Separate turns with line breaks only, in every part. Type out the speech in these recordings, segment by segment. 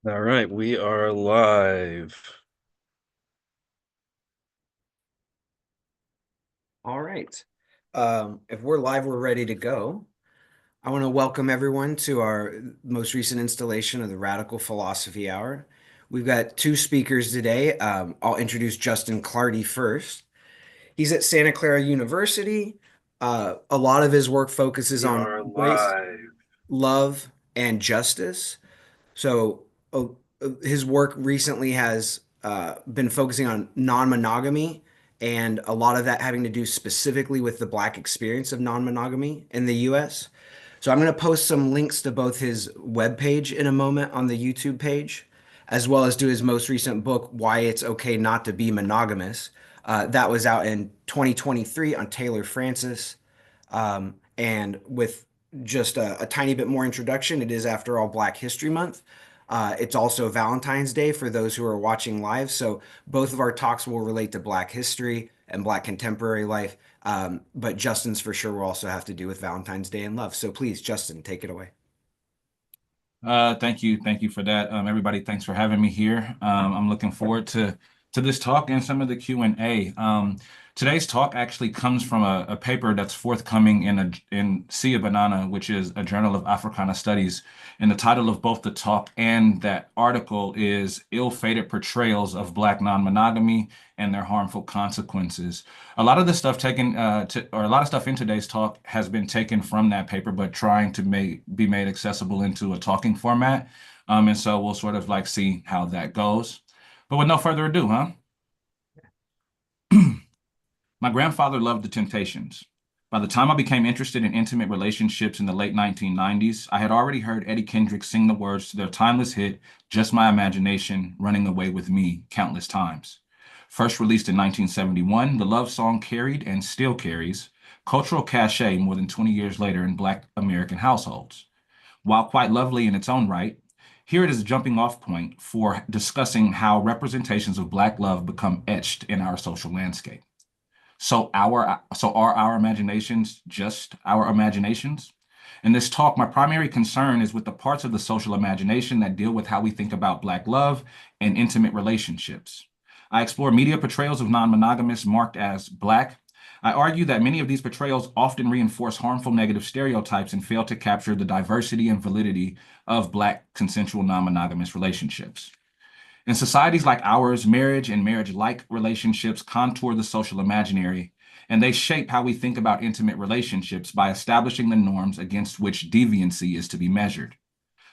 All right, we are live.
All right. If we're live, we're ready to go. I want to welcome everyone to our most recent installation of the Radical Philosophy Hour. We've got two speakers today. I'll introduce Justin Clardy first. He's at Santa Clara University. A lot of his work focuses
We
on
are
race,
live.
love, and justice. So his work recently has been focusing on non-monogamy and a lot of that having to do specifically with the Black experience of non-monogamy in the US. So I'm going to post some links to both his webpage in a moment on the YouTube page, as well as to his most recent book, Why It's Okay Not to Be Monogamous. That was out in 2023 on Taylor Francis. And with just a tiny bit more introduction, it is, after all, Black History Month. It's also Valentine's Day for those who are watching live. So both of our talks will relate to Black history and Black contemporary life. But Justin's for sure will also have to do with Valentine's Day and love. So please, Justin, take it away.
Thank you for that. Everybody, thanks for having me here. I'm looking forward to this talk and some of the Q&A. Today's talk actually comes from a paper that's forthcoming in Sia Banana, which is a journal of Africana Studies. And the title of both the talk and that article is Ill-Fated Portrayals of Black Non-Monogamy and Their Harmful Consequences. A lot of the stuff or a lot of stuff in today's talk has been taken from that paper, but trying to be made accessible into a talking format. And so we'll sort of like see how that goes. But with no further ado, huh? My grandfather loved the Temptations. By the time I became interested in intimate relationships in the late 1990s, I had already heard Eddie Kendricks sing the words to their timeless hit, Just My Imagination, Running Away with Me, countless times. First released in 1971, the love song carried and still carries cultural cachet more than 20 years later in Black American households. While quite lovely in its own right, here it is a jumping off point for discussing how representations of Black love become etched in our social landscape. So are our imaginations just our imaginations? In this talk, my primary concern is with the parts of the social imagination that deal with how we think about Black love and intimate relationships. I explore media portrayals of non-monogamous marked as Black. I argue that many of these portrayals often reinforce harmful negative stereotypes and fail to capture the diversity and validity of Black consensual non-monogamous relationships. In societies like ours, marriage and marriage-like relationships contour the social imaginary, and they shape how we think about intimate relationships by establishing the norms against which deviancy is to be measured.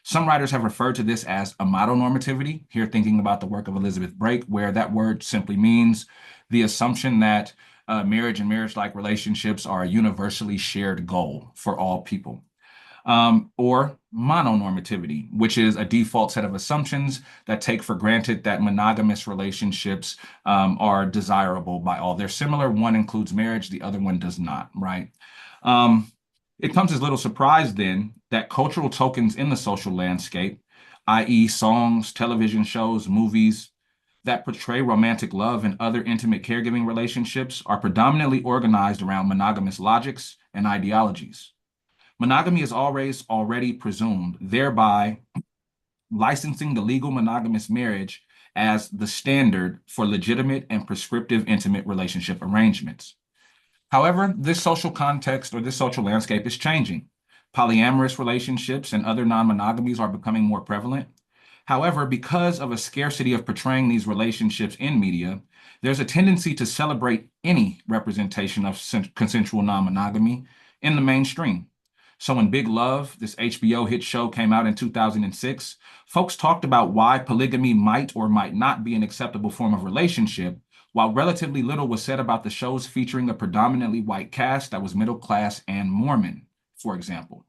Some writers have referred to this as amatonormativity, here thinking about the work of Elizabeth Brake, where that word simply means the assumption that marriage and marriage-like relationships are a universally shared goal for all people, or mononormativity, which is a default set of assumptions that take for granted that monogamous relationships are desirable by all. They're similar. One includes marriage, the other one does not, right? Um, it comes as little surprise then that cultural tokens in the social landscape, i.e., songs, television shows, movies, that portray romantic love and other intimate caregiving relationships are predominantly organized around monogamous logics and ideologies. Monogamy is always already presumed, thereby licensing the legal monogamous marriage as the standard for legitimate and prescriptive intimate relationship arrangements. However, this social context or this social landscape is changing. Polyamorous relationships and other non-monogamies are becoming more prevalent. However, because of a scarcity of portraying these relationships in media, there's a tendency to celebrate any representation of consensual non-monogamy in the mainstream. So when Big Love, this HBO hit show, came out in 2006, folks talked about why polygamy might or might not be an acceptable form of relationship, while relatively little was said about the shows featuring a predominantly white cast that was middle class and Mormon, for example.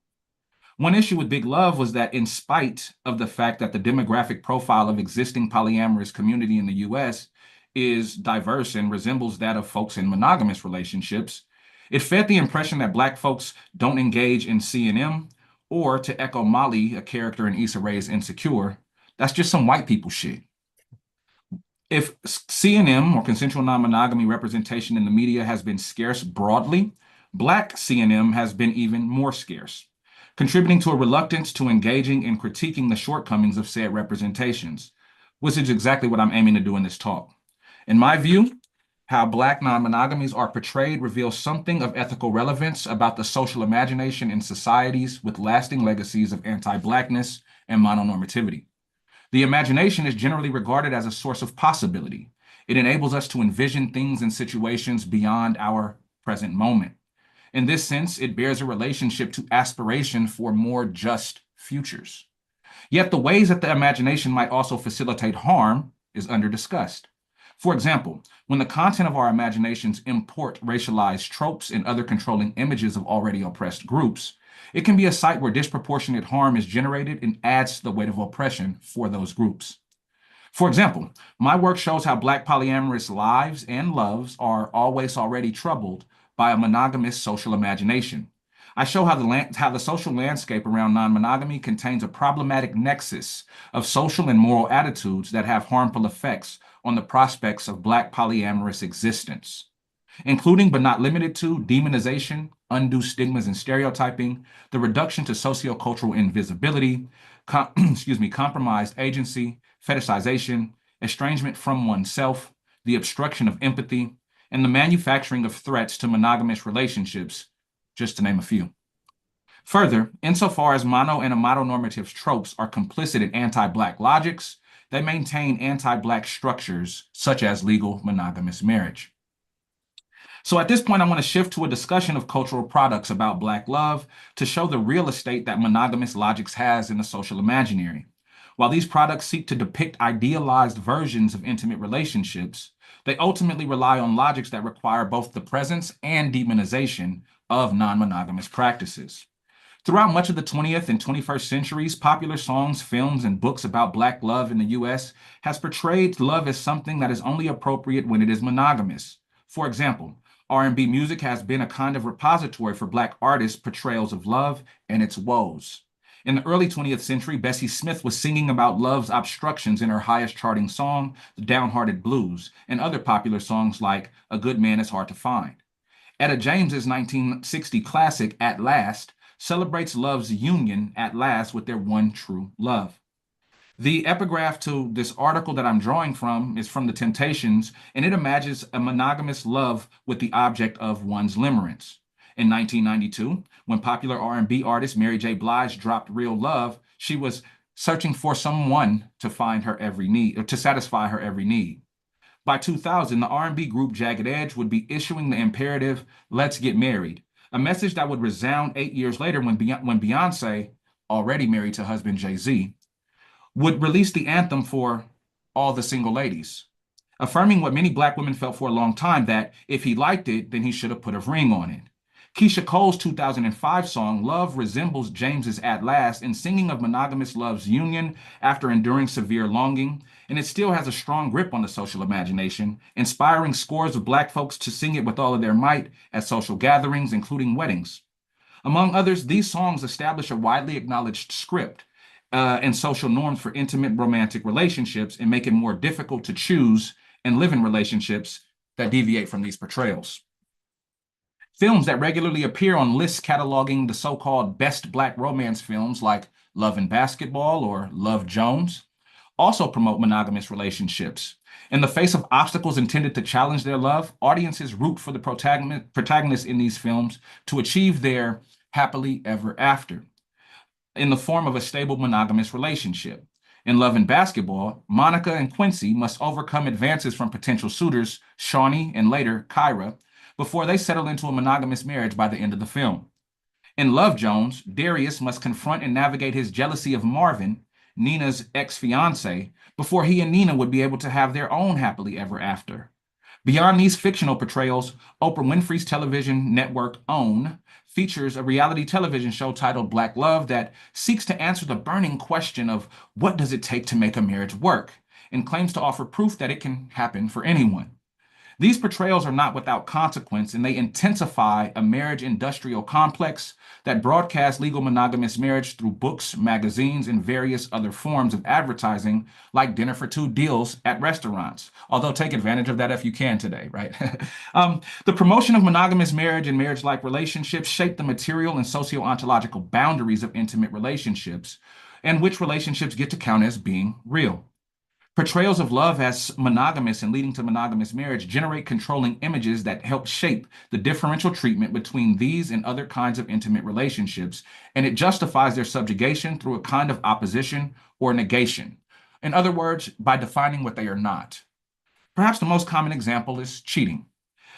One issue with Big Love was that, in spite of the fact that the demographic profile of existing polyamorous community in the US is diverse and resembles that of folks in monogamous relationships, it fed the impression that Black folks don't engage in C&M, or to echo Molly, a character in Issa Rae's Insecure, that's just some white people shit. If C&M, or consensual non-monogamy representation in the media, has been scarce broadly, Black C&M has been even more scarce. contributing to a reluctance to engaging and critiquing the shortcomings of said representations, which is exactly what I'm aiming to do in this talk. In my view, how Black non-monogamies are portrayed reveals something of ethical relevance about the social imagination in societies with lasting legacies of anti-Blackness and mononormativity. The imagination is generally regarded as a source of possibility. It enables us to envision things and situations beyond our present moment. In this sense, it bears a relationship to aspiration for more just futures. Yet the ways that the imagination might also facilitate harm is under-discussed. For example, when the content of our imaginations import racialized tropes and other controlling images of already oppressed groups, it can be a site where disproportionate harm is generated and adds to the weight of oppression for those groups. For example, my work shows how Black polyamorous lives and loves are always already troubled by a monogamous social imagination. I show how the social landscape around non-monogamy contains a problematic nexus of social and moral attitudes that have harmful effects on the prospects of Black polyamorous existence, including but not limited to demonization, undue stigmas and stereotyping, the reduction to sociocultural invisibility, compromised agency, fetishization, estrangement from oneself, the obstruction of empathy, and the manufacturing of threats to monogamous relationships, just to name a few. Further, insofar as mono and mononormative tropes are complicit in anti-Black logics, they maintain anti-Black structures such as legal monogamous marriage. So at this point, I want to shift to a discussion of cultural products about Black love to show the real estate that monogamous logics has in the social imaginary. While these products seek to depict idealized versions of intimate relationships, they ultimately rely on logics that require both the presence and demonization of non-monogamous practices. Throughout much of the 20th and 21st centuries, popular songs, films, and books about Black love in the US has portrayed love as something that is only appropriate when it is monogamous. For example, R&B music has been a kind of repository for Black artists' portrayals of love and its woes. In the early 20th century, Bessie Smith was singing about love's obstructions in her highest charting song, The Downhearted Blues, and other popular songs like A Good Man Is Hard to Find. Etta James's 1960 classic, At Last, celebrates love's union at last with their one true love. The epigraph to this article that I'm drawing from is from The Temptations, and it imagines a monogamous love with the object of one's limerence. In 1992, when popular R&B artist Mary J. Blige dropped Real Love, she was searching for someone to find her every need, or to satisfy her every need. By 2000, the R&B group Jagged Edge would be issuing the imperative, "Let's get married," a message that would resound 8 years later when Beyonce, already married to husband Jay-Z, would release the anthem for all the single ladies, affirming what many Black women felt for a long time, that if he liked it, then he should have put a ring on it. Keyshia Cole's 2005 song, Love, resembles James's At Last in singing of monogamous love's union after enduring severe longing, and it still has a strong grip on the social imagination, inspiring scores of Black folks to sing it with all of their might at social gatherings, including weddings. Among others, these songs establish a widely acknowledged script and social norms for intimate romantic relationships and make it more difficult to choose and live in relationships that deviate from these portrayals. Films that regularly appear on lists cataloging the so-called best Black romance films like Love and Basketball or Love Jones also promote monogamous relationships. In the face of obstacles intended to challenge their love, audiences root for the protagonists in these films to achieve their happily ever after in the form of a stable monogamous relationship. In Love and Basketball, Monica and Quincy must overcome advances from potential suitors, Shawnee and later Kyra, before they settle into a monogamous marriage by the end of the film. In Love Jones, Darius must confront and navigate his jealousy of Marvin, Nina's ex-fiancé, before he and Nina would be able to have their own happily ever after. Beyond these fictional portrayals, Oprah Winfrey's television network OWN features a reality television show titled Black Love that seeks to answer the burning question of what does it take to make a marriage work, and claims to offer proof that it can happen for anyone. These portrayals are not without consequence, and they intensify a marriage industrial complex that broadcasts legal monogamous marriage through books, magazines, and various other forms of advertising, like dinner for two deals at restaurants. Although take advantage of that if you can today, right? The promotion of monogamous marriage and marriage-like relationships shape the material and socio-ontological boundaries of intimate relationships, and which relationships get to count as being real. Portrayals of love as monogamous and leading to monogamous marriage generate controlling images that help shape the differential treatment between these and other kinds of intimate relationships, and it justifies their subjugation through a kind of opposition or negation. In other words, by defining what they are not. Perhaps the most common example is cheating.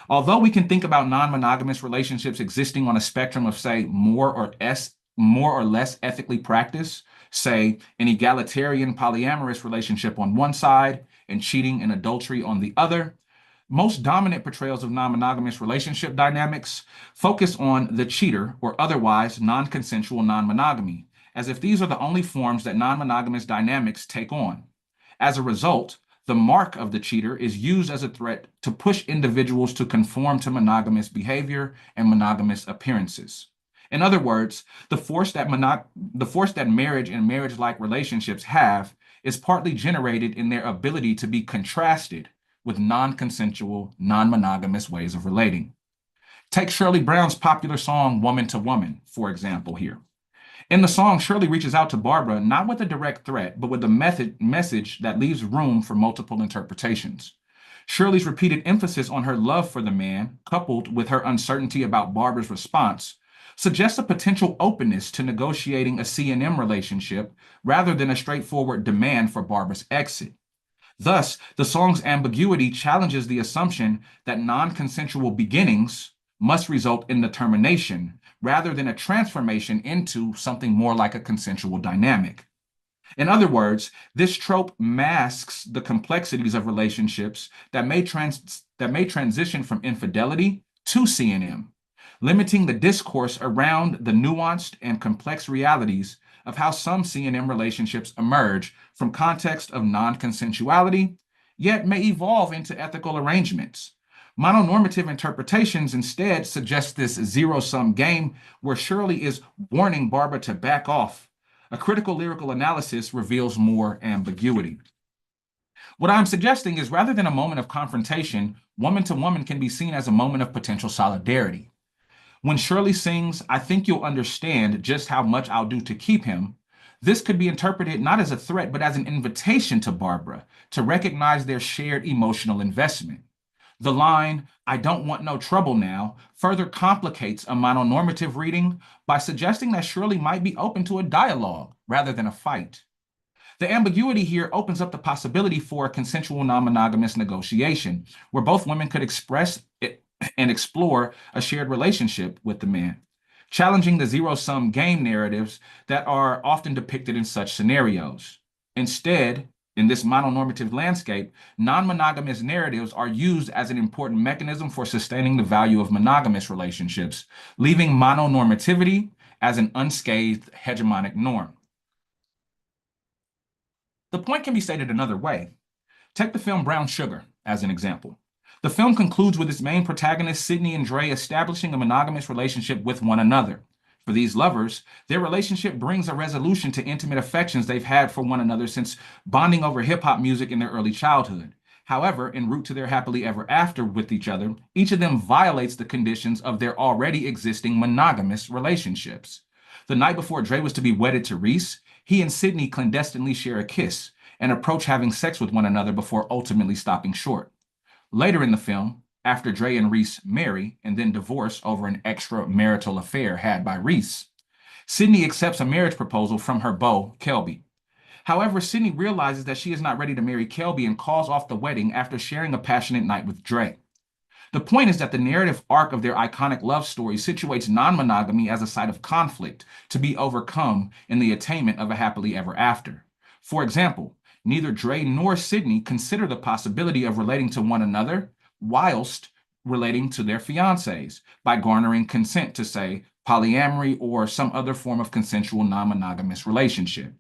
Although we can think about non-monogamous relationships existing on a spectrum of, say, more or less ethically practiced, say, an egalitarian polyamorous relationship on one side and cheating and adultery on the other, most dominant portrayals of non-monogamous relationship dynamics focus on the cheater or otherwise non-consensual non-monogamy, as if these are the only forms that non-monogamous dynamics take on. As a result, the mark of the cheater is used as a threat to push individuals to conform to monogamous behavior and monogamous appearances. In other words, the force that marriage and marriage-like relationships have is partly generated in their ability to be contrasted with non-consensual, non-monogamous ways of relating. Take Shirley Brown's popular song, Woman to Woman, for example here. In the song, Shirley reaches out to Barbara not with a direct threat, but with a message that leaves room for multiple interpretations. Shirley's repeated emphasis on her love for the man, coupled with her uncertainty about Barbara's response, suggests a potential openness to negotiating a C&M relationship rather than a straightforward demand for Barbara's exit. Thus, the song's ambiguity challenges the assumption that non-consensual beginnings must result in the termination rather than a transformation into something more like a consensual dynamic. In other words, this trope masks the complexities of relationships that may transition from infidelity to C&M, limiting the discourse around the nuanced and complex realities of how some C&M relationships emerge from context of non-consensuality, yet may evolve into ethical arrangements. Mononormative interpretations instead suggest this zero-sum game where Shirley is warning Barbara to back off. A critical lyrical analysis reveals more ambiguity. What I'm suggesting is rather than a moment of confrontation, woman to woman can be seen as a moment of potential solidarity. When Shirley sings, "I think you'll understand just how much I'll do to keep him," this could be interpreted not as a threat, but as an invitation to Barbara to recognize their shared emotional investment. The line, "I don't want no trouble now," further complicates a mononormative reading by suggesting that Shirley might be open to a dialogue rather than a fight. The ambiguity here opens up the possibility for a consensual non-monogamous negotiation, where both women could express it and explore a shared relationship with the man, challenging the zero-sum game narratives that are often depicted in such scenarios. Instead, in this mononormative landscape, non-monogamous narratives are used as an important mechanism for sustaining the value of monogamous relationships, leaving mononormativity as an unscathed hegemonic norm. The point can be stated another way. Take the film Brown Sugar as an example. The film concludes with its main protagonists, Sidney and Dre, establishing a monogamous relationship with one another. For these lovers, their relationship brings a resolution to intimate affections they've had for one another since bonding over hip-hop music in their early childhood. However, en route to their happily ever after with each other, each of them violates the conditions of their already existing monogamous relationships. The night before Dre was to be wedded to Reese, he and Sidney clandestinely share a kiss and approach having sex with one another before ultimately stopping short. Later in the film, after Dre and Reese marry and then divorce over an extramarital affair had by Reese, Sidney accepts a marriage proposal from her beau, Kelby. However, Sidney realizes that she is not ready to marry Kelby and calls off the wedding after sharing a passionate night with Dre. The point is that the narrative arc of their iconic love story situates non-monogamy as a site of conflict to be overcome in the attainment of a happily ever after. For example, neither Dre nor Sidney consider the possibility of relating to one another whilst relating to their fiancés by garnering consent to, say, polyamory or some other form of consensual non-monogamous relationship.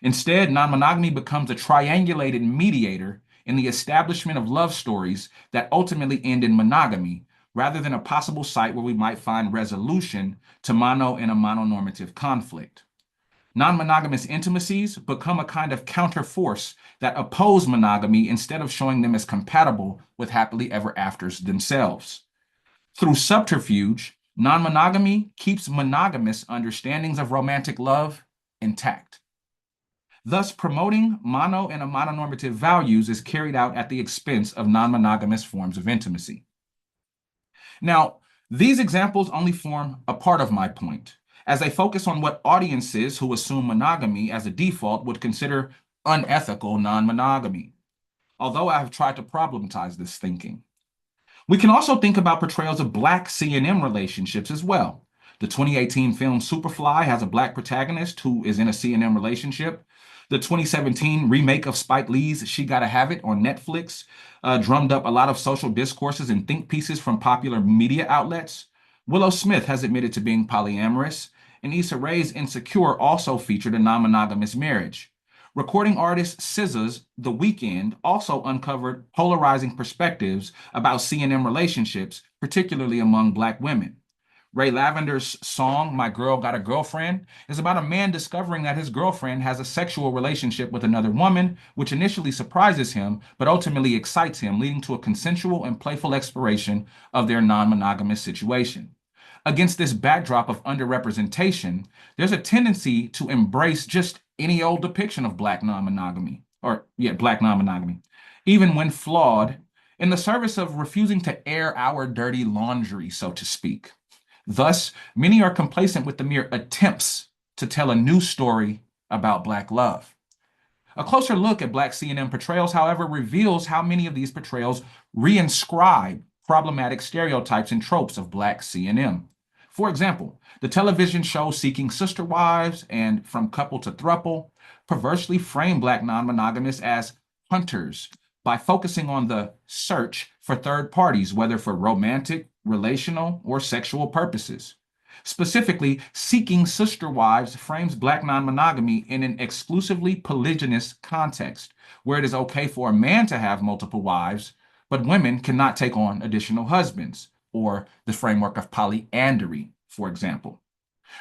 Instead, non-monogamy becomes a triangulated mediator in the establishment of love stories that ultimately end in monogamy, rather than a possible site where we might find resolution to mono and a mononormative conflict. Non-monogamous intimacies become a kind of counterforce that oppose monogamy instead of showing them as compatible with happily ever afters themselves. Through subterfuge, non-monogamy keeps monogamous understandings of romantic love intact. Thus, promoting mono and mononormative values is carried out at the expense of non-monogamous forms of intimacy. Now, these examples only form a part of my point, as they focus on what audiences who assume monogamy as a default would consider unethical non-monogamy, although I have tried to problematize this thinking. We can also think about portrayals of Black C&M relationships as well. The 2018 film Superfly has a Black protagonist who is in a C&M relationship. The 2017 remake of Spike Lee's She Gotta Have It on Netflix drummed up a lot of social discourses and think pieces from popular media outlets. Willow Smith has admitted to being polyamorous, and Issa Rae's Insecure also featured a non-monogamous marriage. Recording artist SZA's The Weeknd also uncovered polarizing perspectives about C&M relationships, particularly among Black women. Ray Lavender's song, My Girl Got a Girlfriend, is about a man discovering that his girlfriend has a sexual relationship with another woman, which initially surprises him, but ultimately excites him, leading to a consensual and playful exploration of their non-monogamous situation. Against this backdrop of underrepresentation, there's a tendency to embrace just any old depiction of Black non-monogamy, even when flawed, in the service of refusing to air our dirty laundry, so to speak. Thus, many are complacent with the mere attempts to tell a new story about Black love. A closer look at Black C&M portrayals, however, reveals how many of these portrayals reinscribe problematic stereotypes and tropes of Black C&M. For example, the television show Seeking Sister Wives and From Couple to Throuple perversely frame Black non-monogamists as hunters by focusing on the search for third parties, whether for romantic, relational, or sexual purposes. Specifically, Seeking Sister Wives frames Black non-monogamy in an exclusively polygynous context, where it is okay for a man to have multiple wives, but women cannot take on additional husbands, or the framework of polyandry, for example.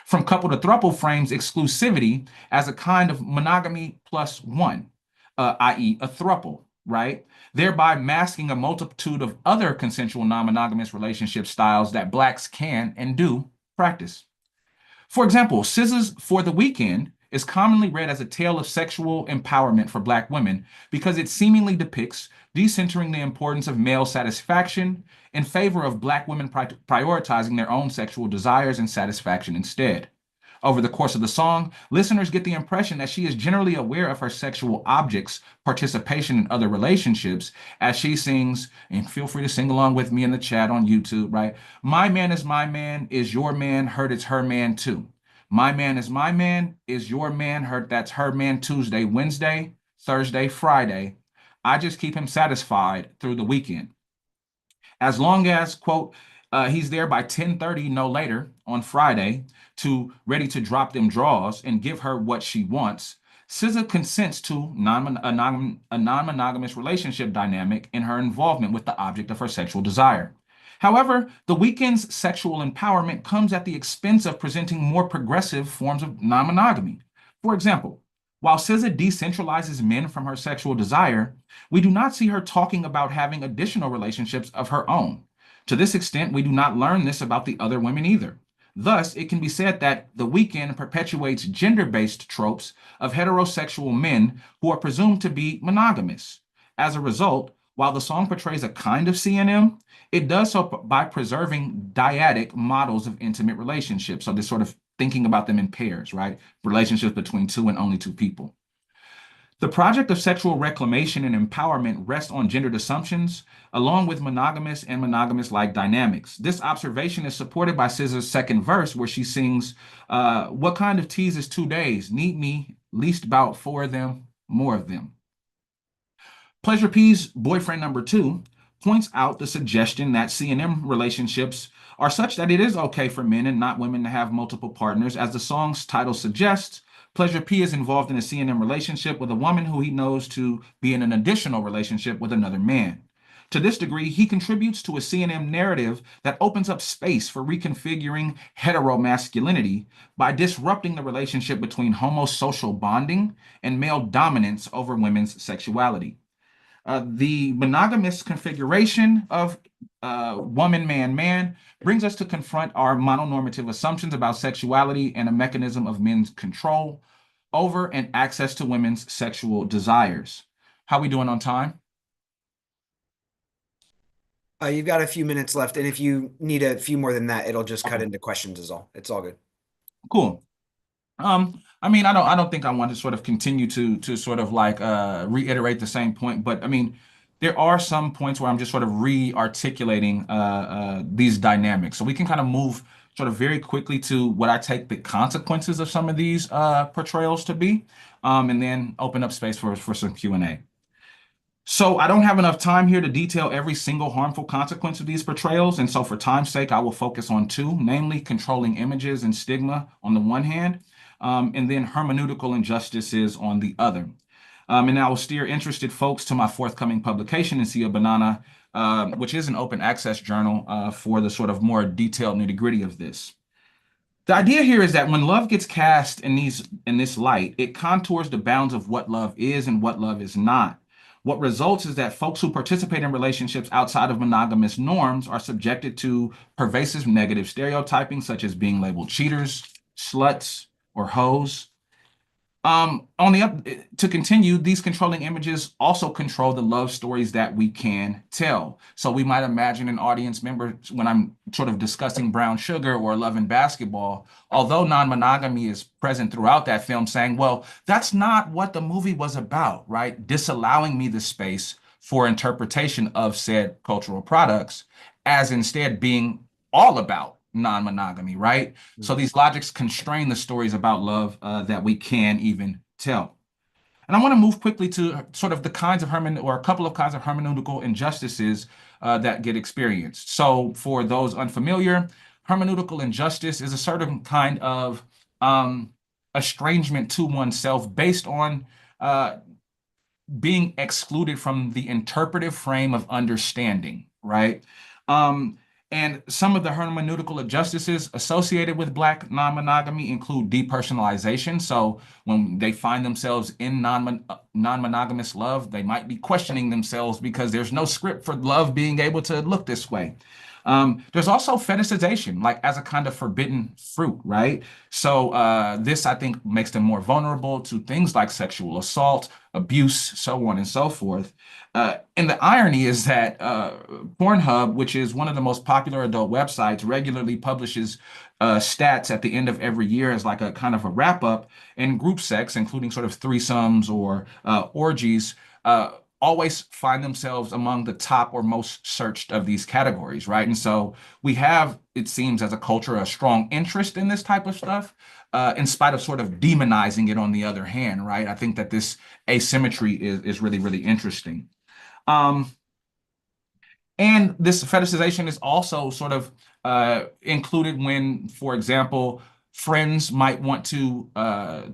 From Couple to Throuple frames exclusivity as a kind of monogamy plus one, i.e. a throuple, right? Thereby masking a multitude of other consensual non-monogamous relationship styles that Blacks can and do practice. For example, SZA's For the Weeknd is commonly read as a tale of sexual empowerment for Black women because it seemingly depicts decentering the importance of male satisfaction in favor of Black women prioritizing their own sexual desires and satisfaction instead. Over the course of the song, listeners get the impression that she is generally aware of her sexual object's participation in other relationships as she sings, and feel free to sing along with me in the chat on YouTube, right? My man is my man, is your man, heard it's her man too. My man is my man, is your man, heard that's her man Tuesday, Wednesday, Thursday, Friday. I just keep him satisfied through the weekend. As long as, quote, he's there by 10:30, no later, on Friday, ready to drop them draws and give her what she wants, SZA consents to a non-monogamous relationship dynamic in her involvement with the object of her sexual desire. However, The Weeknd's sexual empowerment comes at the expense of presenting more progressive forms of non-monogamy. For example, while SZA decentralizes men from her sexual desire, we do not see her talking about having additional relationships of her own. To this extent, we do not learn this about the other women either. Thus, it can be said that The Weeknd perpetuates gender-based tropes of heterosexual men who are presumed to be monogamous. As a result, while the song portrays a kind of C&M, it does so by preserving dyadic models of intimate relationships. So this sort of thinking about them in pairs, right? Relationships between two and only two people. The project of sexual reclamation and empowerment rests on gendered assumptions, along with monogamous and monogamous-like dynamics. This observation is supported by SZA's second verse, where she sings, what kind of tease is 2 days? Need me, least about 4 of them, more of them. Pleasure P's boyfriend number 2 points out the suggestion that C&M relationships are such that it is okay for men and not women to have multiple partners, as the song's title suggests. Pleasure P is involved in a C&M relationship with a woman who he knows to be in an additional relationship with another man. To this degree, he contributes to a C&M narrative that opens up space for reconfiguring heteromasculinity by disrupting the relationship between homosocial bonding and male dominance over women's sexuality. The monogamous configuration of woman, man, man brings us to confront our mononormative assumptions about sexuality and a mechanism of men's control over and access to women's sexual desires. How we doing on time?
You've got a few minutes left, and if you need a few more than that, it'll just cut
Okay.
into questions is all. It's all good.
Cool. I mean, I don't think I want to sort of continue to sort of like reiterate the same point, but I mean, there are some points where I'm just sort of re-articulating these dynamics. So we can kind of move sort of very quickly to what I take the consequences of some of these portrayals to be, and then open up space for some Q&A. So I don't have enough time here to detail every single harmful consequence of these portrayals, and so for time's sake, I will focus on two, namely controlling images and stigma on the one hand, and then hermeneutical injustices on the other. And I will steer interested folks to my forthcoming publication in Sia Banana, which is an open access journal for the sort of more detailed nitty-gritty of this. The idea here is that when love gets cast in this light, it contours the bounds of what love is and what love is not. What results is that folks who participate in relationships outside of monogamous norms are subjected to pervasive negative stereotyping, such as being labeled cheaters, sluts, or hoes. To continue, these controlling images also control the love stories that we can tell. So we might imagine an audience member when I'm sort of discussing Brown Sugar or Love and Basketball, although non-monogamy is present throughout that film, saying, well, that's not what the movie was about, right? Disallowing me the space for interpretation of said cultural products as instead being all about non-monogamy, right? So these logics constrain the stories about love that we can even tell. And I want to move quickly to sort of the kinds of or a couple of kinds of hermeneutical injustices that get experienced. So for those unfamiliar, hermeneutical injustice is a certain kind of estrangement to oneself based on being excluded from the interpretive frame of understanding, right? And some of the hermeneutical injustices associated with Black non-monogamy include depersonalization. So when they find themselves in non-monogamous love, they might be questioning themselves because there's no script for love being able to look this way. There's also fetishization, like as a kind of forbidden fruit, right? So this, I think, makes them more vulnerable to things like sexual assault, abuse, so on and so forth. And the irony is that Pornhub, which is one of the most popular adult websites, regularly publishes stats at the end of every year as like a kind of a wrap up, and group sex, including sort of threesomes or orgies, always find themselves among the top or most searched of these categories, right? And so we have, it seems, as a culture, a strong interest in this type of stuff, in spite of sort of demonizing it on the other hand, right? I think that this asymmetry is really, really interesting. And this fetishization is also sort of included when, for example, friends might want to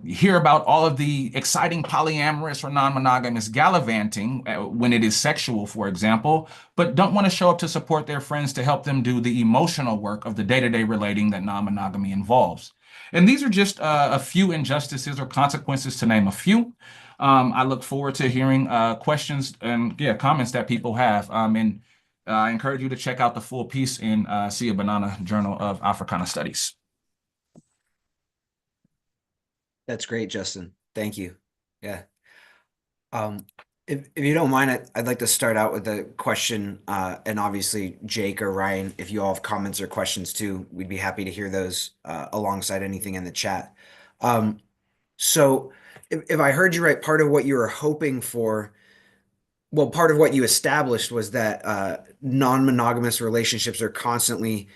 hear about all of the exciting polyamorous or non-monogamous gallivanting when it is sexual, for example, but don't want to show up to support their friends to help them do the emotional work of the day-to-day relating that non-monogamy involves. And these are just a few injustices or consequences, to name a few. I look forward to hearing questions and comments that people have. And I encourage you to check out the full piece in Sia Banana Journal of Africana Studies.
That's great, Justin. Thank you. Yeah. If you don't mind, I'd like to start out with a question, and obviously Jake or Ryan, if you all have comments or questions too, we'd be happy to hear those alongside anything in the chat. So if I heard you right, part of what you were hoping for, well, part of what you established was that non-monogamous relationships are constantly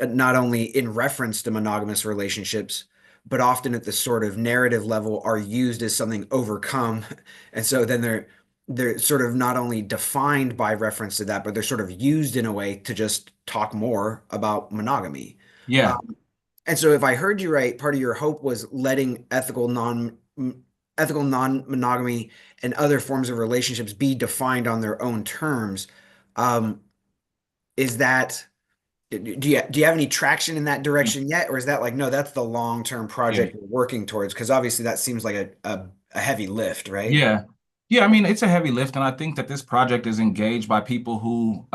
not only in reference to monogamous relationships, but often at the sort of narrative level are used as something overcome. And so then they're sort of not only defined by reference to that, but they're sort of used in a way to just talk more about monogamy.
Yeah.
And so if I heard you right, part of your hope was letting ethical non-monogamy and other forms of relationships be defined on their own terms. Um, is that do you have any traction in that
Yeah.
direction yet, or is that like no, that's the long-term
Yeah.
project we're working towards? Because obviously that seems like a heavy lift, right?
Yeah. Yeah, I mean, it's a heavy lift, and I think that this project is engaged by people who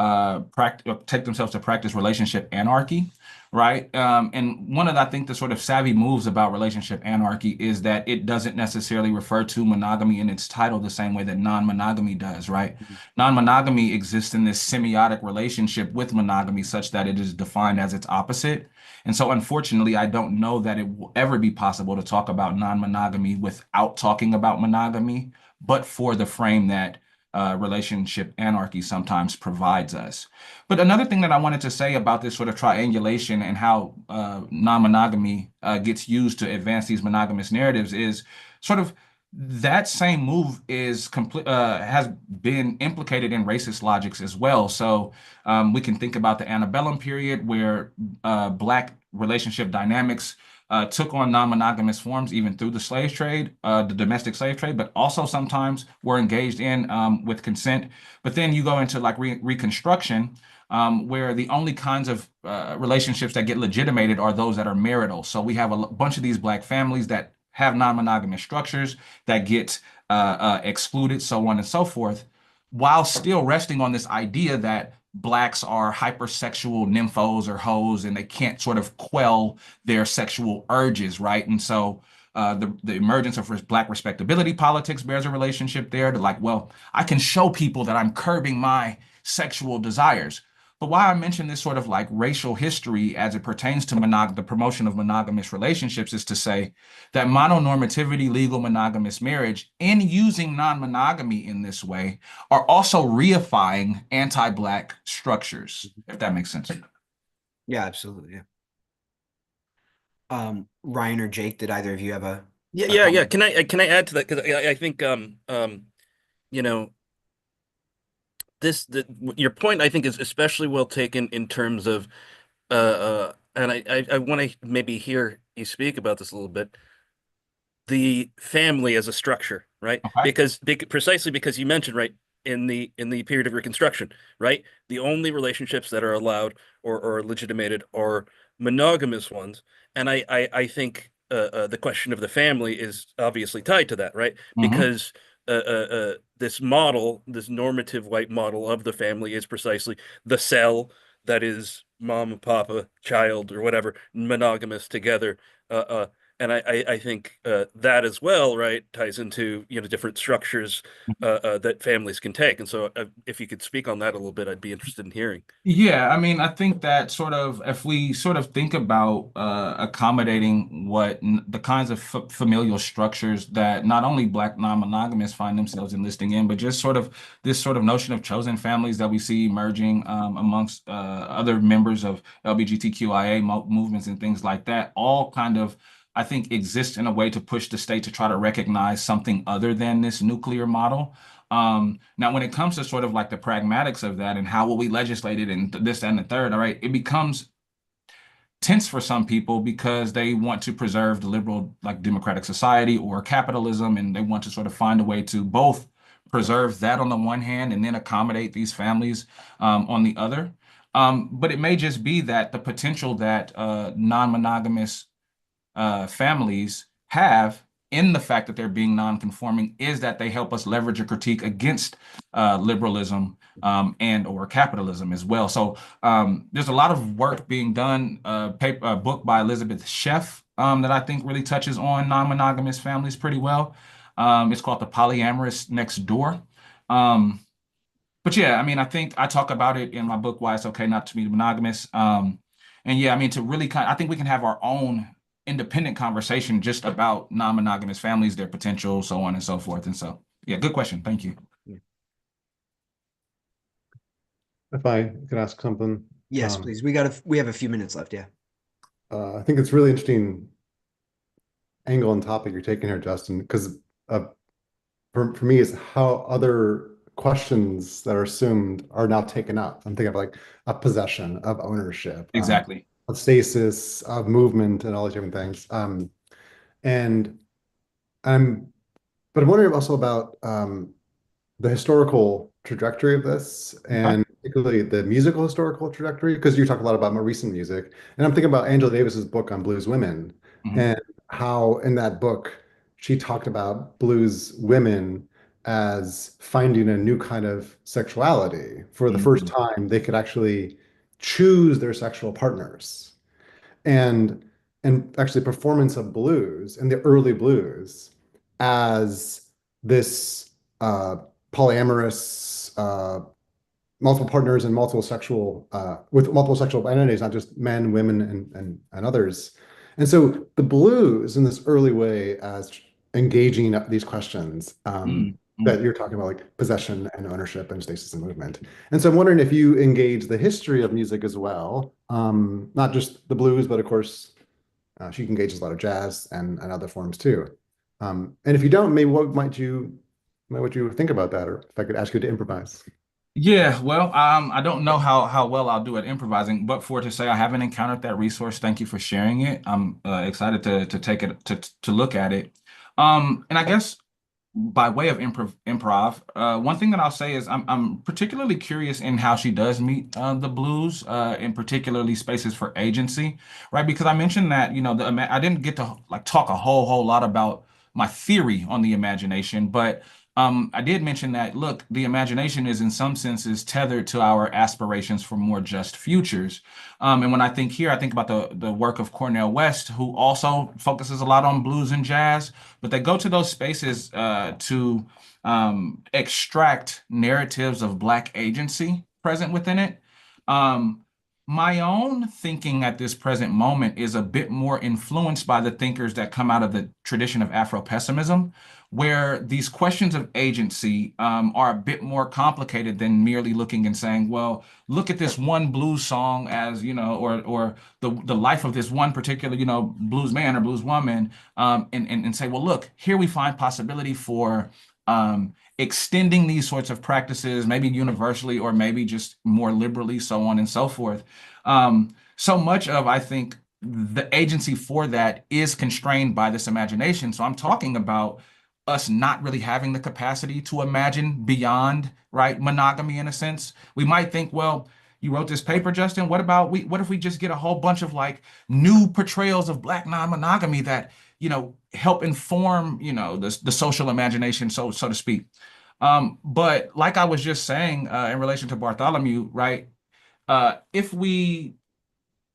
take themselves to practice relationship anarchy, right? And one of the, I think the sort of savvy moves about relationship anarchy is that it doesn't necessarily refer to monogamy in its title the same way that non-monogamy does, right?
Mhm.
Non-monogamy exists in this semiotic relationship with monogamy such that it is defined as its opposite. And so, unfortunately, I don't know that it will ever be possible to talk about non-monogamy without talking about monogamy, but for the frame that relationship anarchy sometimes provides us. But another thing that I wanted to say about this sort of triangulation and how non-monogamy gets used to advance these monogamous narratives is sort of that same move is complete has been implicated in racist logics as well. So we can think about the antebellum period where Black relationship dynamics took on non-monogamous forms even through the slave trade, the domestic slave trade, but also sometimes were engaged in with consent. But then you go into like Reconstruction, where the only kinds of relationships that get legitimated are those that are marital. So we have a bunch of these Black families that have non-monogamous structures that get excluded, so on and so forth, while still resting on this idea that Blacks are hypersexual nymphos or hoes and they can't sort of quell their sexual urges, right? And so the emergence of Black respectability politics bears a relationship there to like, well, I can show people that I'm curbing my sexual desires. But why I mention this sort of like racial history as it pertains to the promotion of monogamous relationships is to say that mononormativity, legal monogamous marriage, and using non-monogamy in this way are also reifying anti-Black structures, if that makes sense.
Yeah, absolutely. Yeah. Ryan or Jake, did either of you have
Yeah,
a
yeah, yeah.
comment?
Can I add to that? Because I think you know, your point I think is especially well taken in terms of and I want to maybe hear you speak about this a little bit. The family as a structure, right?
Okay.
Precisely because you mentioned, right, in the period of Reconstruction, right? The only relationships that are allowed or legitimated are monogamous ones. And I think the question of the family is obviously tied to that, right?
Hmm.
Because this model, this normative white model of the family is precisely the cell that is mom, papa, child, or whatever, monogamous together. Uh, uh, and I think that as well, right, ties into different structures that families can take. And so, if you could speak on that a little bit, I'd be interested in hearing.
Yeah, I mean, I think that sort of if we sort of think about accommodating the kinds of familial structures that not only Black non-monogamists find themselves enlisting in, but just sort of this sort of notion of chosen families that we see emerging amongst other members of LGBTQIA movements and things like that, all kind of, I think, exist in a way to push the state to try to recognize something other than this nuclear model. Now, when it comes to sort of like the pragmatics of that and how will we legislate it and this, that, and the third, all right, it becomes tense for some people because they want to preserve the liberal, like democratic society or capitalism, and they want to sort of find a way to both preserve that on the one hand and then accommodate these families on the other. But it may just be that the potential that non-monogamous families have in the fact that they're being non-conforming is that they help us leverage a critique against liberalism and or capitalism as well. So there's a lot of work being done, a book by Elizabeth Sheff that I think really touches on non-monogamous families pretty well. It's called The Polyamorous Next Door. Um, but yeah, I mean, I think I talk about it in my book, Why It's Okay Not to Be Monogamous. And yeah, I mean, to really I think we can have our own independent conversation just about non-monogamous families, their potential, so on and so forth. And so, yeah, good question. Thank you.
If I could ask something,
Yes, please. We have a few minutes left. Yeah.
I think it's really interesting angle and topic you're taking here, Justin, because for me, is how other questions that are assumed are now taken up. I'm thinking of like a possession of ownership.
Exactly.
of stasis, of movement, and all these different things. And I'm, but I'm wondering also about the historical trajectory of this,
Okay.
and particularly the musical historical trajectory, because you talk a lot about more recent music. And I'm thinking about Angela Davis's book on blues women,
Mhm.
and how in that book she talked about blues women as finding a new kind of sexuality. For the first
Mhm.
time, they could actually choose their sexual partners. And actually performance of blues and the early blues as this polyamorous multiple partners and multiple sexual with multiple sexual identities, not just men, women, and others. And so the blues in this early way as engaging these questions that
Mhm.
you're talking about, like possession and ownership and stasis and movement. And so I'm wondering if you engage the history of music as well, not just the blues, but of course she engages a lot of jazz and other forms too. And if you don't, maybe what would you think about that? Or if I could ask you to improvise.
Yeah, well, I don't know how well I'll do at improvising, but for to say I haven't encountered that resource, thank you for sharing it. I'm excited to take it to look at it. And I guess by way of improv, one thing that I'll say is I'm particularly curious in how she does meet the blues, in particularly spaces for agency, right? Because I mentioned that, I didn't get to like talk a whole lot about my theory on the imagination, but I did mention that, look, the imagination is in some senses tethered to our aspirations for more just futures. And when I think here, I think about the work of Cornel West, who also focuses a lot on blues and jazz, but they go to those spaces to extract narratives of Black agency present within it. Um, my own thinking at this present moment is a bit more influenced by the thinkers that come out of the tradition of Afro-pessimism, where these questions of agency are a bit more complicated than merely looking and saying, well, look at this one blues song as, or the life of this one particular, blues man or blues woman, and say, well, look, here we find possibility for extending these sorts of practices, maybe universally or maybe just more liberally, so on and so forth. So much of, I think, the agency for that is constrained by this imagination. So I'm talking about us not really having the capacity to imagine beyond, right, monogamy in a sense. We might think, well, you wrote this paper, Justin. What if we just get a whole bunch of like new portrayals of Black non-monogamy that, help inform, the social imagination, so to speak. But like I was just saying, in relation to Bartholomew, right? If we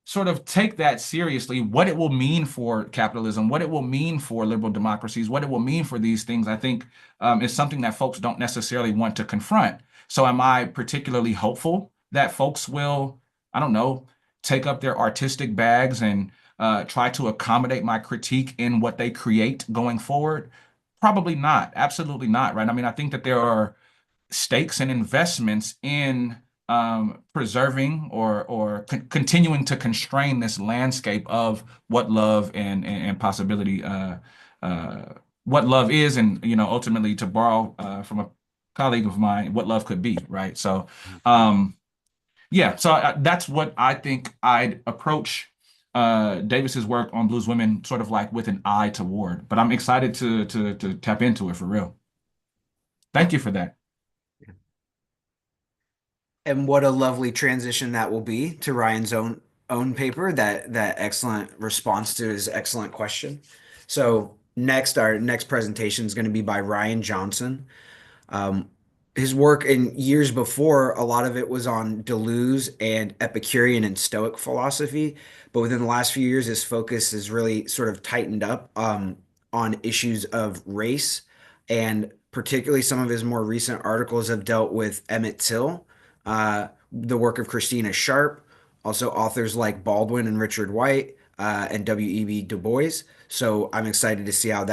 sort of take that seriously, what it will mean for capitalism, what it will mean for liberal democracies, what it will mean for these things, I think is something that folks don't necessarily want to confront. So am I particularly hopeful that folks will, I don't know, take up their artistic bags and try to accommodate my critique in what they create going forward? Probably not. Absolutely not, right? I mean, I think that there are stakes and investments in preserving or continuing to constrain this landscape of what love and possibility, uh, what love is, and ultimately, to borrow from a colleague of mine, what love could be, right? So, yeah, so that's what I think I'd approach Davis's work on blues women sort of like with an eye toward. But I'm excited to tap into it for real. Thank you for that.
And what a lovely transition that will be to Ryan's own paper. That excellent response to his excellent question. So next, our next presentation is going to be by Ryan Johnson. Um, his work in years before, a lot of it was on Deleuze and Epicurean and Stoic philosophy. But within the last few years, his focus has really sort of tightened up on issues of race. And particularly, some of his more recent articles have dealt with Emmett Till, the work of Christina Sharp, also authors like Baldwin and Richard White, and W.E.B. Du Bois. So I'm excited to see how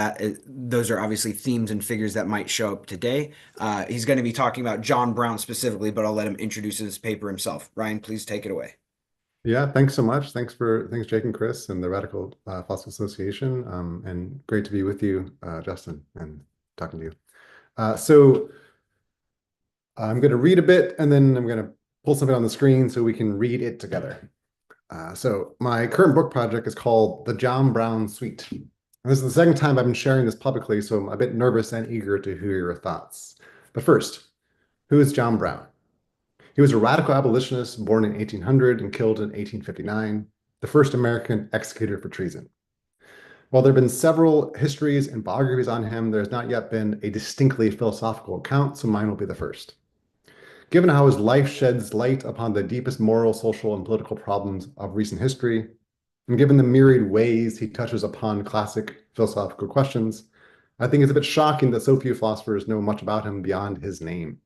those are obviously themes and figures that might show up today. He's going to be talking about John Brown specifically, but I'll let him introduce his paper himself. Ryan, please take it away.
Yeah, thanks so much. Thanks Jake and Chris and the Radical Fossil Association. And great to be with you, Justin, and talking to you. So I'm going to read a bit and then I'm going to pull something on the screen so we can read it together. So my current book project is called The John Brown Suite. And this is the second time I've been sharing this publicly, so I'm a bit nervous and eager to hear your thoughts. But first, who is John Brown? He was a radical abolitionist born in 1800 and killed in 1859, the first American executed for treason. While there have been several histories and biographies on him, there has not yet been a distinctly philosophical account, so mine will be the first. Given how his life sheds light upon the deepest moral, social, and political problems of recent history, and given the myriad ways he touches upon classic philosophical questions, I think it's a bit shocking that so few philosophers know much about him beyond his name.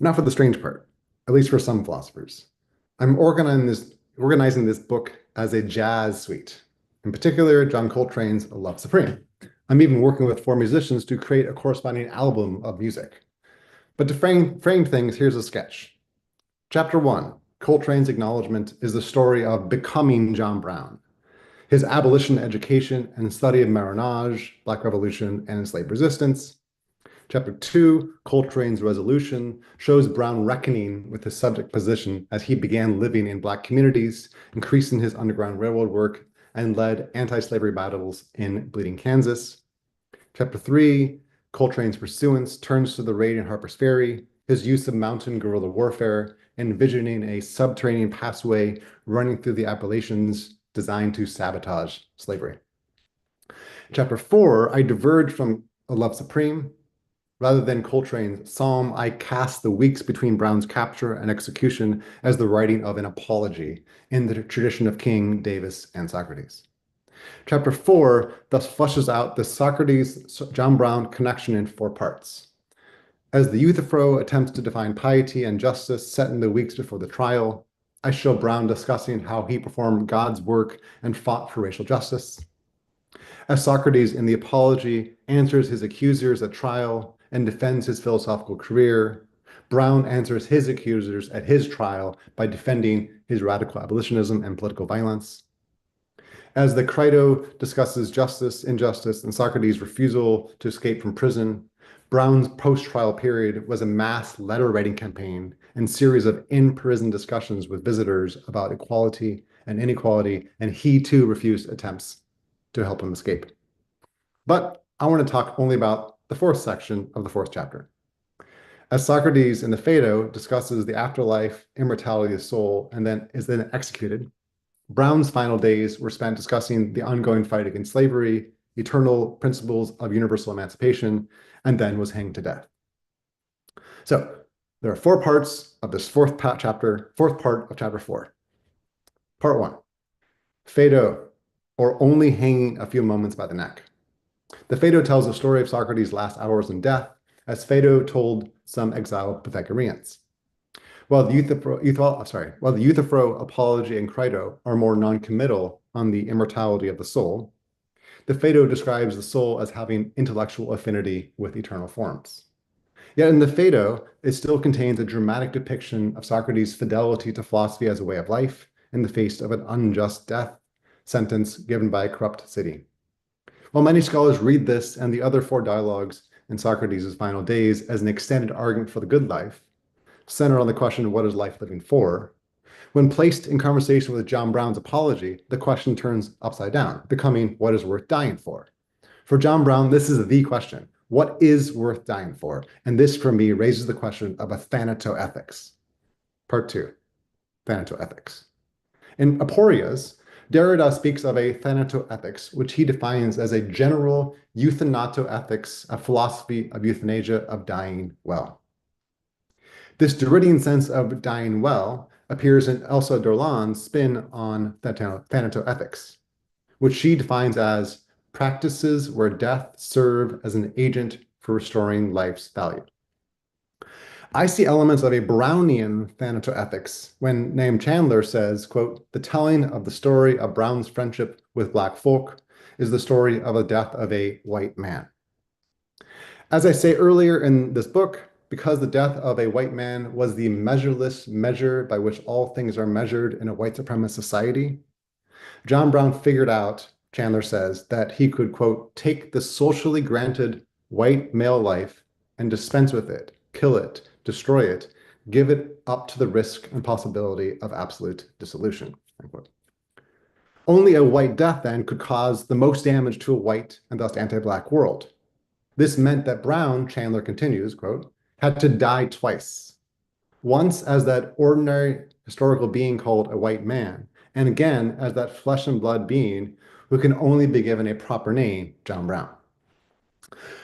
Now for the strange part, at least for some philosophers. I'm organizing this book as a jazz suite. In particular, John Coltrane's Love Supreme. I'm even working with 4 musicians to create a corresponding album of music. But to frame things, here's a sketch. Chapter 1, Coltrane's Acknowledgement, is the story of becoming John Brown. His abolition education and study of Marronage, Black Revolution, and enslaved resistance. Chapter 2, Coltrane's Resolution, shows Brown reckoning with his subject position as he began living in Black communities, increasing his Underground Railroad work, and led anti-slavery battles in Bleeding Kansas. Chapter 3, Coltrane's Pursuance, turns to the raid in Harper's Ferry, his use of mountain guerrilla warfare, envisioning a subterranean passway running through the Appalachians designed to sabotage slavery. Chapter 4, I diverge from A Love Supreme. Rather than Coltrane's psalm, I cast the weeks between Brown's capture and execution as the writing of an apology in the tradition of King, Davis, and Socrates. Chapter 4 thus flushes out the Socrates-John Brown connection in 4 parts. As the Euthyphro attempts to define piety and justice set in the weeks before the trial, I show Brown discussing how he performed God's work and fought for racial justice. As Socrates in the Apology answers his accusers at trial and defends his philosophical career, Brown answers his accusers at his trial by defending his radical abolitionism and political violence. As the Crito discusses justice, injustice, and Socrates' refusal to escape from prison, Brown's post-trial period was a mass letter-writing campaign and series of in-prison discussions with visitors about equality and inequality, and he too refused attempts to help him escape. But I want to talk only about the 4th section of the 4th chapter. As Socrates in the Phaedo discusses the afterlife, immortality of the soul, and then is executed, Brown's final days were spent discussing the ongoing fight against slavery, eternal principles of universal emancipation, and then was hanged to death. So there are 4 parts of this 4th part of chapter 4. Part 1, Phaedo, or only hanging a few moments by the neck. The Phaedo tells the story of Socrates' last hours in death, as Phaedo told some exiled Pythagoreans. While the Euthyphro, Apology, and Crito are more non-committal on the immortality of the soul, the Phaedo describes the soul as having intellectual affinity with eternal forms. Yet in the Phaedo, it still contains a dramatic depiction of Socrates' fidelity to philosophy as a way of life in the face of an unjust death sentence given by a corrupt city. While many scholars read this and the other 4 dialogues in Socrates' final days as an extended argument for the good life, centered on the question, what is life living for? When placed in conversation with John Brown's Apology, the question turns upside down, becoming what is worth dying for? For John Brown, this is the question. What is worth dying for? And this, for me, raises the question of a thanatoethics. Part 2, thanatoethics. In Aporias, Derrida speaks of a thanatoethics, which he defines as a general euthanatoethics, a philosophy of euthanasia, of dying well. This Derridian sense of dying well appears in Elsa Dorland's spin on thanatoethics, which she defines as practices where death serve as an agent for restoring life's value. I see elements of a Brownian thanatoethics when Nahum Chandler says, quote, the telling of the story of Brown's friendship with Black folk is the story of the death of a white man. As I say earlier in this book, because the death of a white man was the measureless measure by which all things are measured in a white supremacist society, John Brown figured out, Chandler says, that he could, quote, take the socially granted white male life and dispense with it, kill it, destroy it, give it up to the risk and possibility of absolute dissolution, unquote. Only a white death then could cause the most damage to a white and thus anti-Black world. This meant that Brown, Chandler continues, quote, had to die twice. Once as that ordinary historical being called a white man, and again as that flesh and blood being who can only be given a proper name, John Brown.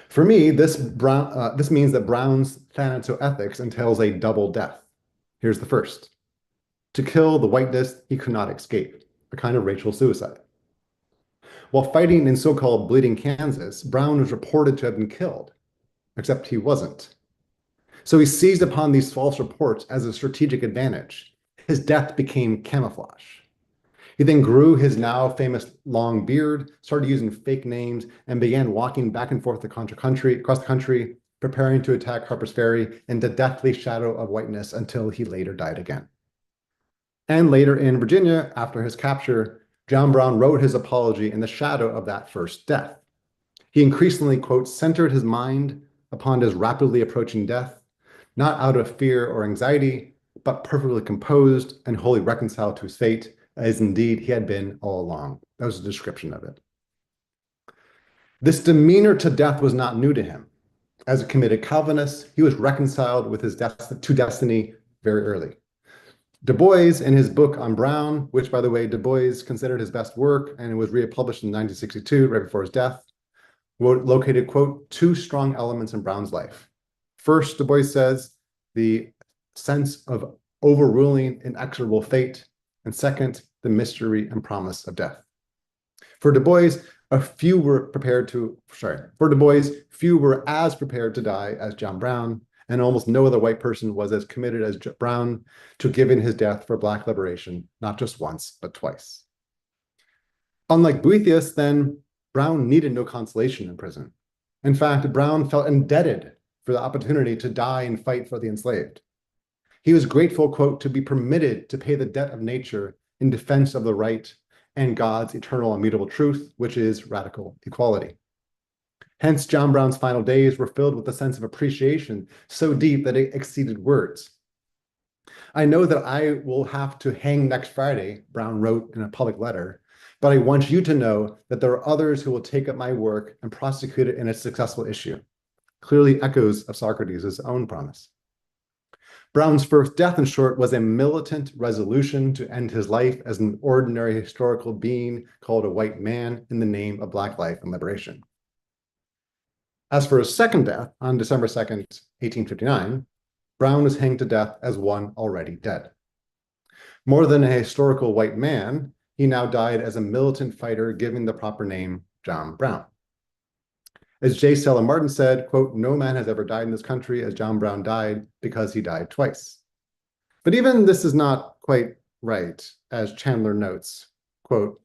For me, this means that Brown's thanatoethics entails a double death. Here's the first. To kill the whiteness he could not escape, a kind of racial suicide. While fighting in so-called Bleeding Kansas, Brown was reported to have been killed, except he wasn't. So he seized upon these false reports as a strategic advantage. His death became camouflage. He then grew his now famous long beard, started using fake names, and began walking back and forth across the country, preparing to attack Harper's Ferry in the deathly shadow of whiteness until he later died again. And later in Virginia, after his capture, John Brown wrote his apology in the shadow of that first death. He increasingly, quote, centered his mind upon his rapidly approaching death, not out of fear or anxiety, but perfectly composed and wholly reconciled to his fate, as indeed he had been all along. That was a description of it. This demeanor to death was not new to him. As a committed Calvinist, he was reconciled with his to destiny very early. Du Bois, in his book on Brown, which, by the way, Du Bois considered his best work and it was republished in 1962, right before his death, located, quote, two strong elements in Brown's life. First, Du Bois says, the sense of overruling inexorable fate, and second, the mystery and promise of death. For Du Bois, few were as prepared to die as John Brown, and almost no other white person was as committed as Brown to giving his death for Black liberation, not just once, but twice. Unlike Boethius, then, Brown needed no consolation in prison. In fact, Brown felt indebted for the opportunity to die and fight for the enslaved. He was grateful, quote, to be permitted to pay the debt of nature in defense of the right and God's eternal immutable truth, which is radical equality. Hence, John Brown's final days were filled with a sense of appreciation so deep that it exceeded words. I know that I will have to hang next Friday, Brown wrote in a public letter, but I want you to know that there are others who will take up my work and prosecute it in a successful issue. Clearly echoes of Socrates' own promise. Brown's first death, in short, was a militant resolution to end his life as an ordinary historical being called a white man in the name of Black life and liberation. As for his second death, on December 2nd, 1859, Brown was hanged to death as one already dead. More than a historical white man, he now died as a militant fighter giving the proper name John Brown. As J. Stella Martin said, quote, no man has ever died in this country as John Brown died because he died twice. But even this is not quite right, as Chandler notes, quote,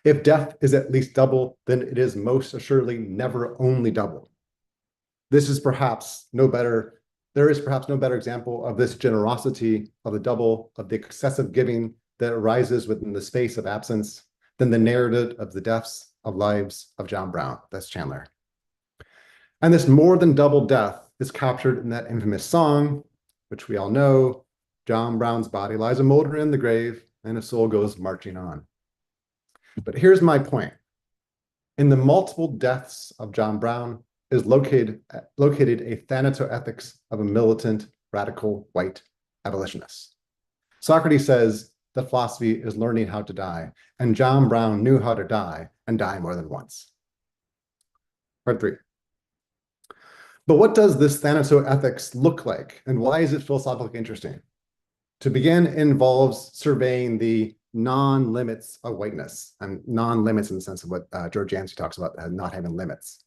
if death is at least double, then it is most assuredly never only double. There is perhaps no better example of this generosity of the double, of the excessive giving that arises within the space of absence than the narrative of the deaths of lives of John Brown. That's Chandler. And this more than double death is captured in that infamous song, which we all know, John Brown's body lies a moldering in the grave and his soul goes marching on. But here's my point. In the multiple deaths of John Brown is located a thanatoethics of a militant, radical, white abolitionist. Socrates says that philosophy is learning how to die, and John Brown knew how to die and die more than once. Part 3. But what does this thanatoethics look like, and why is it philosophically interesting? To begin, it involves surveying the non-limits of whiteness, and non-limits in the sense of what George Yancey talks about, not having limits.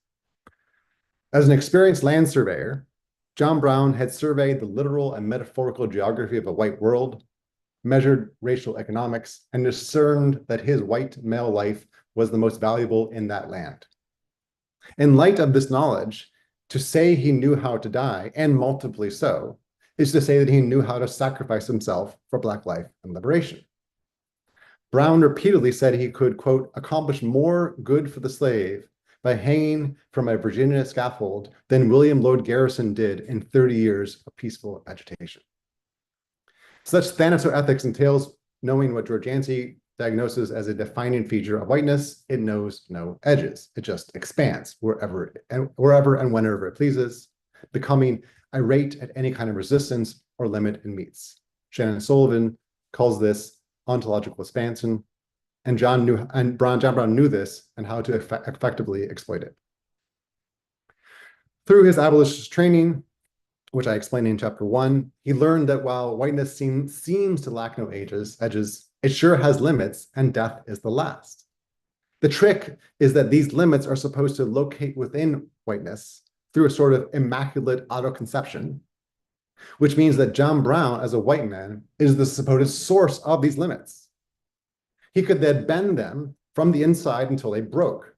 As an experienced land surveyor, John Brown had surveyed the literal and metaphorical geography of a white world, measured racial economics, and discerned that his white male life was the most valuable in that land. In light of this knowledge, to say he knew how to die, and multiply so, is to say that he knew how to sacrifice himself for Black life and liberation. Brown repeatedly said he could, quote, accomplish more good for the slave by hanging from a Virginia scaffold than William Lloyd Garrison did in 30 years of peaceful agitation. Such thanatoethics entails knowing what George Yancey diagnoses as a defining feature of whiteness. It knows no edges. It just expands wherever and whenever it pleases, becoming irate at any kind of resistance or limit it meets. Shannon Sullivan calls this ontological expansion, and John Brown knew this and how to effectively exploit it. Through his abolitionist training, which I explained in chapter 1, he learned that while whiteness seems to lack no edges, it sure has limits, and death is the last. The trick is that these limits are supposed to locate within whiteness through a sort of immaculate autoconception, which means that John Brown, as a white man, is the supposed source of these limits. He could then bend them from the inside until they broke.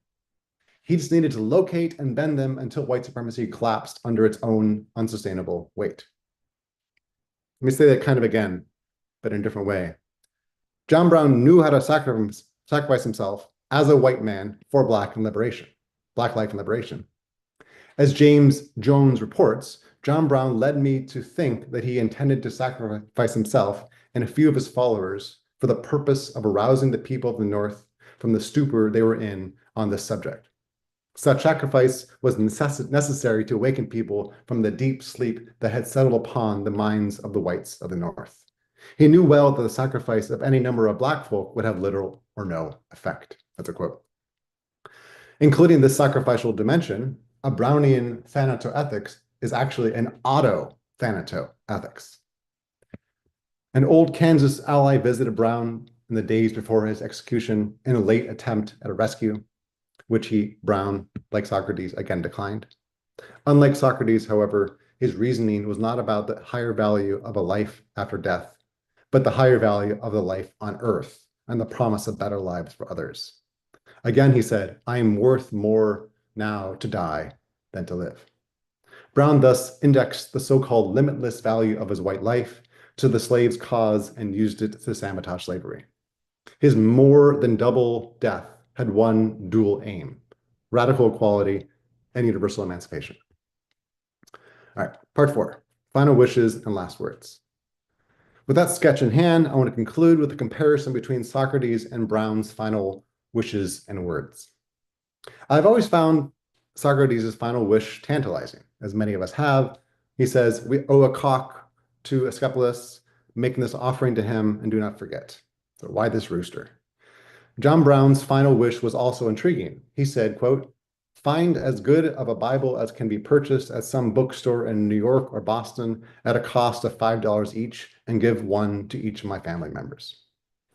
He just needed to locate and bend them until white supremacy collapsed under its own unsustainable weight. Let me say that kind of again, but in a different way. John Brown knew how to sacrifice himself as a white man for Black life and liberation. As James Jones reports, John Brown led me to think that he intended to sacrifice himself and a few of his followers for the purpose of arousing the people of the North from the stupor they were in on this subject. Such sacrifice was necessary to awaken people from the deep sleep that had settled upon the minds of the whites of the North. He knew well that the sacrifice of any number of Black folk would have little or no effect. That's a quote. Including this sacrificial dimension, a Brownian thanatoethics is actually an auto-thanatoethics. An old Kansas ally visited Brown in the days before his execution in a late attempt at a rescue, which Brown, like Socrates, again declined. Unlike Socrates, however, his reasoning was not about the higher value of a life after death, but the higher value of the life on earth and the promise of better lives for others. Again, he said, I am worth more now to die than to live. Brown thus indexed the so-called limitless value of his white life to the slave's cause and used it to sabotage slavery. His more than double death had one dual aim: radical equality and universal emancipation. All right, part 4, final wishes and last words. With that sketch in hand, I want to conclude with a comparison between Socrates and Brown's final wishes and words. I've always found Socrates' final wish tantalizing, as many of us have. He says, we owe a cock to Asclepius, making this offering to him, and do not forget. So why this rooster? John Brown's final wish was also intriguing. He said, quote, find as good of a Bible as can be purchased at some bookstore in New York or Boston at a cost of $5 each, and give one to each of my family members.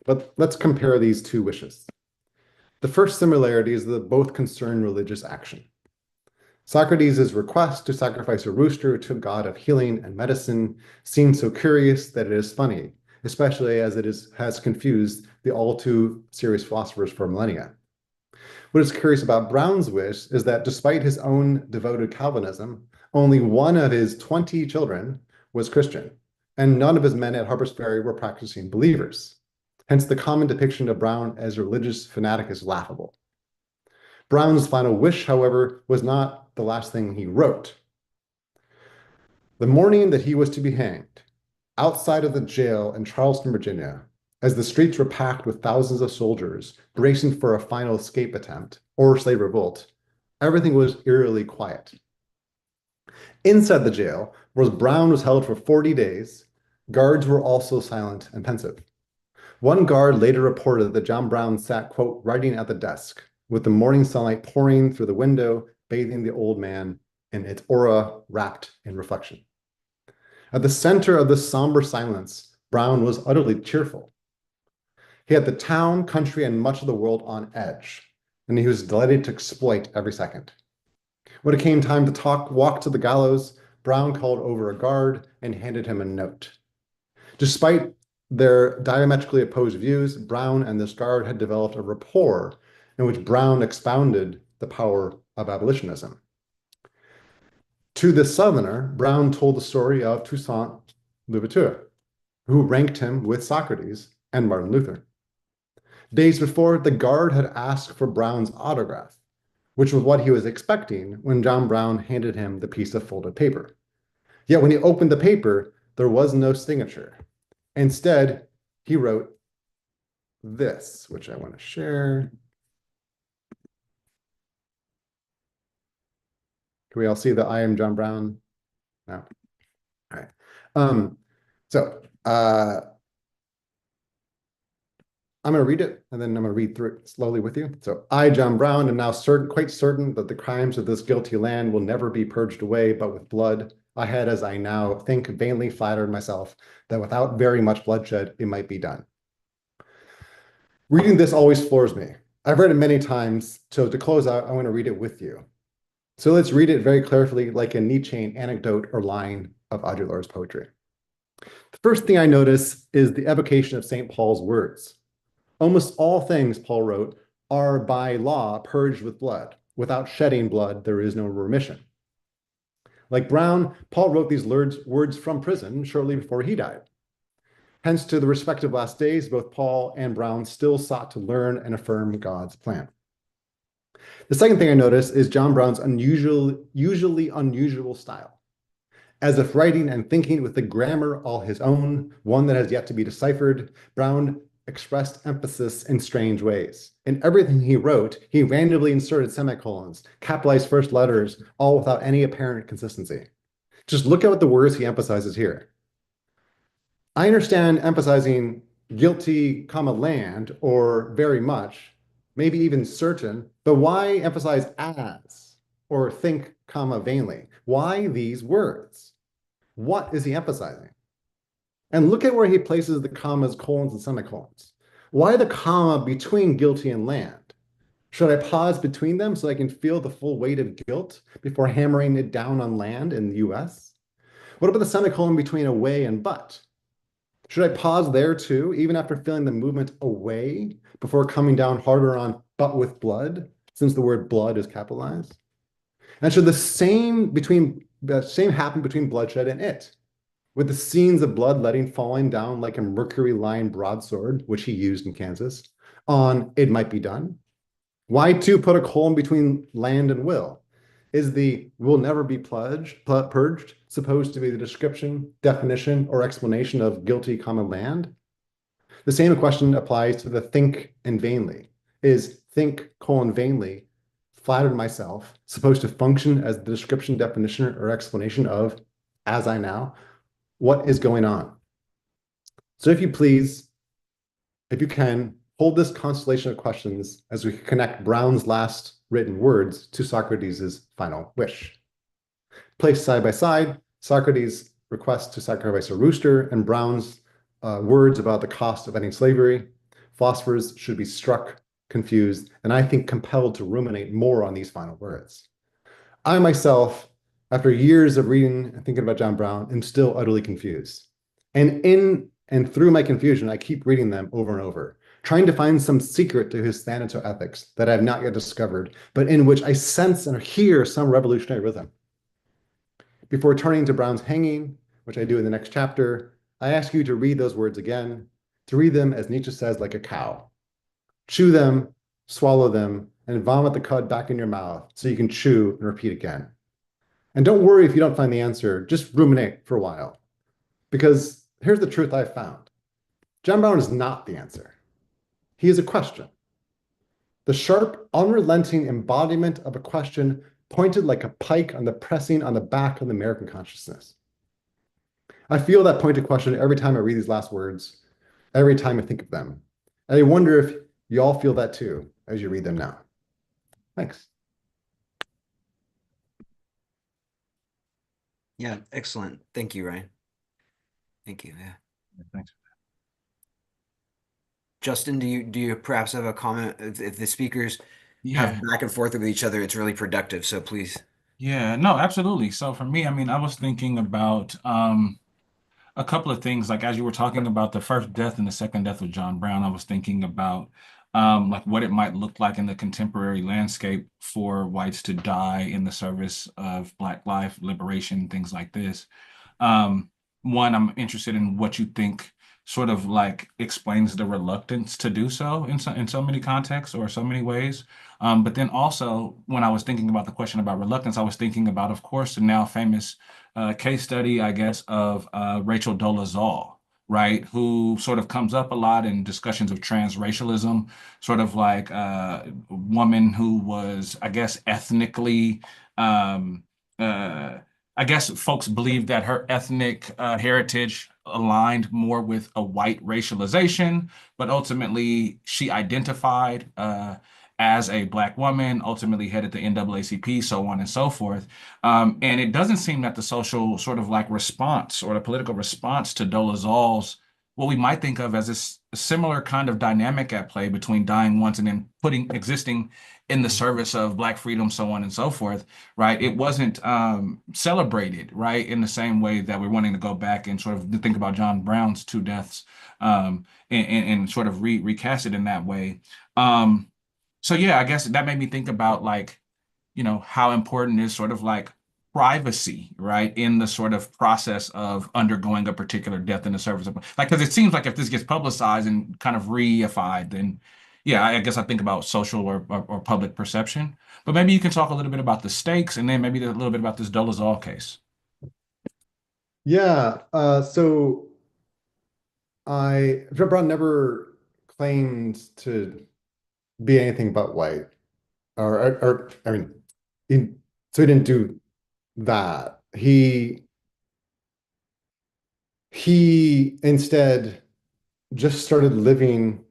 But let's compare these two wishes. The first similarity is that both concern religious action. Socrates' request to sacrifice a rooster to a god of healing and medicine seems so curious that it is funny, especially as it has confused the all too serious philosophers for millennia. What is curious about Brown's wish is that despite his own devoted Calvinism, only one of his 20 children was Christian, and none of his men at Harper's Ferry were practicing believers. Hence, the common depiction of Brown as a religious fanatic is laughable. Brown's final wish, however, was not the last thing he wrote. The morning that he was to be hanged, outside of the jail in Charleston, Virginia, as the streets were packed with thousands of soldiers bracing for a final escape attempt or slave revolt, everything was eerily quiet. Inside the jail, where Brown was held for 40 days, guards were also silent and pensive. One guard later reported that John Brown sat, quote, writing at the desk, with the morning sunlight pouring through the window, bathing the old man in its aura wrapped in reflection. At the center of this somber silence, Brown was utterly cheerful. He had the town, country, and much of the world on edge, and he was delighted to exploit every second. When it came time to walk to the gallows, Brown called over a guard and handed him a note. Despite their diametrically opposed views, Brown and this guard had developed a rapport in which Brown expounded the power of abolitionism. To the Southerner, Brown told the story of Toussaint Louverture, who ranked him with Socrates and Martin Luther. Days before, the guard had asked for Brown's autograph, which was what he was expecting when John Brown handed him the piece of folded paper. Yet when he opened the paper, there was no signature. Instead, he wrote this, which I want to share. Can we all see the I am John Brown? No. All right. So I'm going to read it, and then I'm going to read through it slowly with you. So I, John Brown, am now quite certain that the crimes of this guilty land will never be purged away, but with blood. I had, as I now think, vainly flattered myself that without very much bloodshed, it might be done. Reading this always floors me. I've read it many times, so to close out, I want to read it with you. So let's read it very carefully, like a Nietzschean anecdote or line of Audre poetry. The first thing I notice is the evocation of St. Paul's words. Almost all things, Paul wrote, are by law purged with blood. Without shedding blood, there is no remission. Like Brown, Paul wrote these words from prison shortly before he died. Hence, to the respective last days, both Paul and Brown still sought to learn and affirm God's plan. The second thing I notice is John Brown's usually unusual style. As if writing and thinking with a grammar all his own, one that has yet to be deciphered, Brown expressed emphasis in strange ways. In everything he wrote, he randomly inserted semicolons, capitalized first letters, all without any apparent consistency. Just look at what the words he emphasizes here. I understand emphasizing guilty, land, or very much, maybe even certain, but why emphasize as, or think, vainly? Why these words? What is he emphasizing? And look at where he places the commas, colons, and semicolons. Why the comma between guilty and land? Should I pause between them so I can feel the full weight of guilt before hammering it down on land in the US? What about the semicolon between away and but? Should I pause there too, even after feeling the movement away, before coming down harder on but with blood, since the word blood is capitalized? And should the same happen between bloodshed and it, with the scenes of bloodletting falling down like a mercury-lined broadsword, which he used in Kansas, on it might be done? Why too put a colon between land and will? Is the will never be purged supposed to be the description, definition, or explanation of guilty, land? The same question applies to the think and vainly. Is think, vainly, flattered myself, supposed to function as the description, definition, or explanation of, as I now, what is going on? So if you please, if you can, hold this constellation of questions as we connect Brown's last written words to Socrates' final wish. Placed side by side, Socrates' request to sacrifice a rooster and Brown's words about the cost of ending slavery. Philosophers should be struck, confused, and I think compelled to ruminate more on these final words. I myself, after years of reading and thinking about John Brown, am still utterly confused. And in and through my confusion, I keep reading them over and over, trying to find some secret to his Thanato-ethics that I have not yet discovered, but in which I sense and hear some revolutionary rhythm. Before turning to Brown's hanging, which I do in the next chapter, I ask you to read those words again, to read them, as Nietzsche says, like a cow. Chew them, swallow them, and vomit the cud back in your mouth so you can chew and repeat again. And don't worry if you don't find the answer, just ruminate for a while. Because here's the truth I've found. John Brown is not the answer. He is a question. The sharp, unrelenting embodiment of a question pointed like a pike on the pressing on the back of the American consciousness. I feel that pointed question every time I read these last words, every time I think of them. And I wonder if you all feel that too as you read them now. Thanks.
Yeah, excellent. Thank you, Ryan. Thank you. Yeah.
Thanks.
Justin, do you perhaps have a comment? If the speakers
Yeah.
have back and forth with each other, it's really productive. So please.
Yeah, no, absolutely. So for me, I mean, I was thinking about a couple of things. Like as you were talking about the first death and the second death of John Brown, I was thinking about like what it might look like in the contemporary landscape for whites to die in the service of Black life, liberation, things like this. One, I'm interested in what you think sort of like explains the reluctance to do so in so many contexts or so many ways. But then also, when I was thinking about the question about reluctance, I was thinking about, of course, the now famous case study, I guess, of Rachel Dolezal, right, who sort of comes up a lot in discussions of transracialism, sort of like a woman who was, I guess, ethnically, um, I guess folks believe that her ethnic heritage aligned more with a white racialization, but ultimately she identified as a Black woman, ultimately headed the NAACP, so on and so forth. And it doesn't seem that the social sort of like response or the political response to Dolezal's, what we might think of as this similar kind of dynamic at play between dying once and then existing in the service of Black freedom, so on and so forth, right? It wasn't celebrated, right, in the same way that we're wanting to go back and sort of think about John Brown's two deaths and sort of recast it in that way. So yeah, I guess that made me think about like, how important is sort of like privacy, right, in the sort of process of undergoing a particular death in the service of, like, because it seems like if this gets publicized and kind of reified, then yeah, I guess I think about social or public perception. But maybe you can talk a little bit about the stakes and then maybe a little bit about this Dolezal case.
Yeah. So John Brown never claimed to be anything but white, or I mean, so he didn't do that. He instead just started living,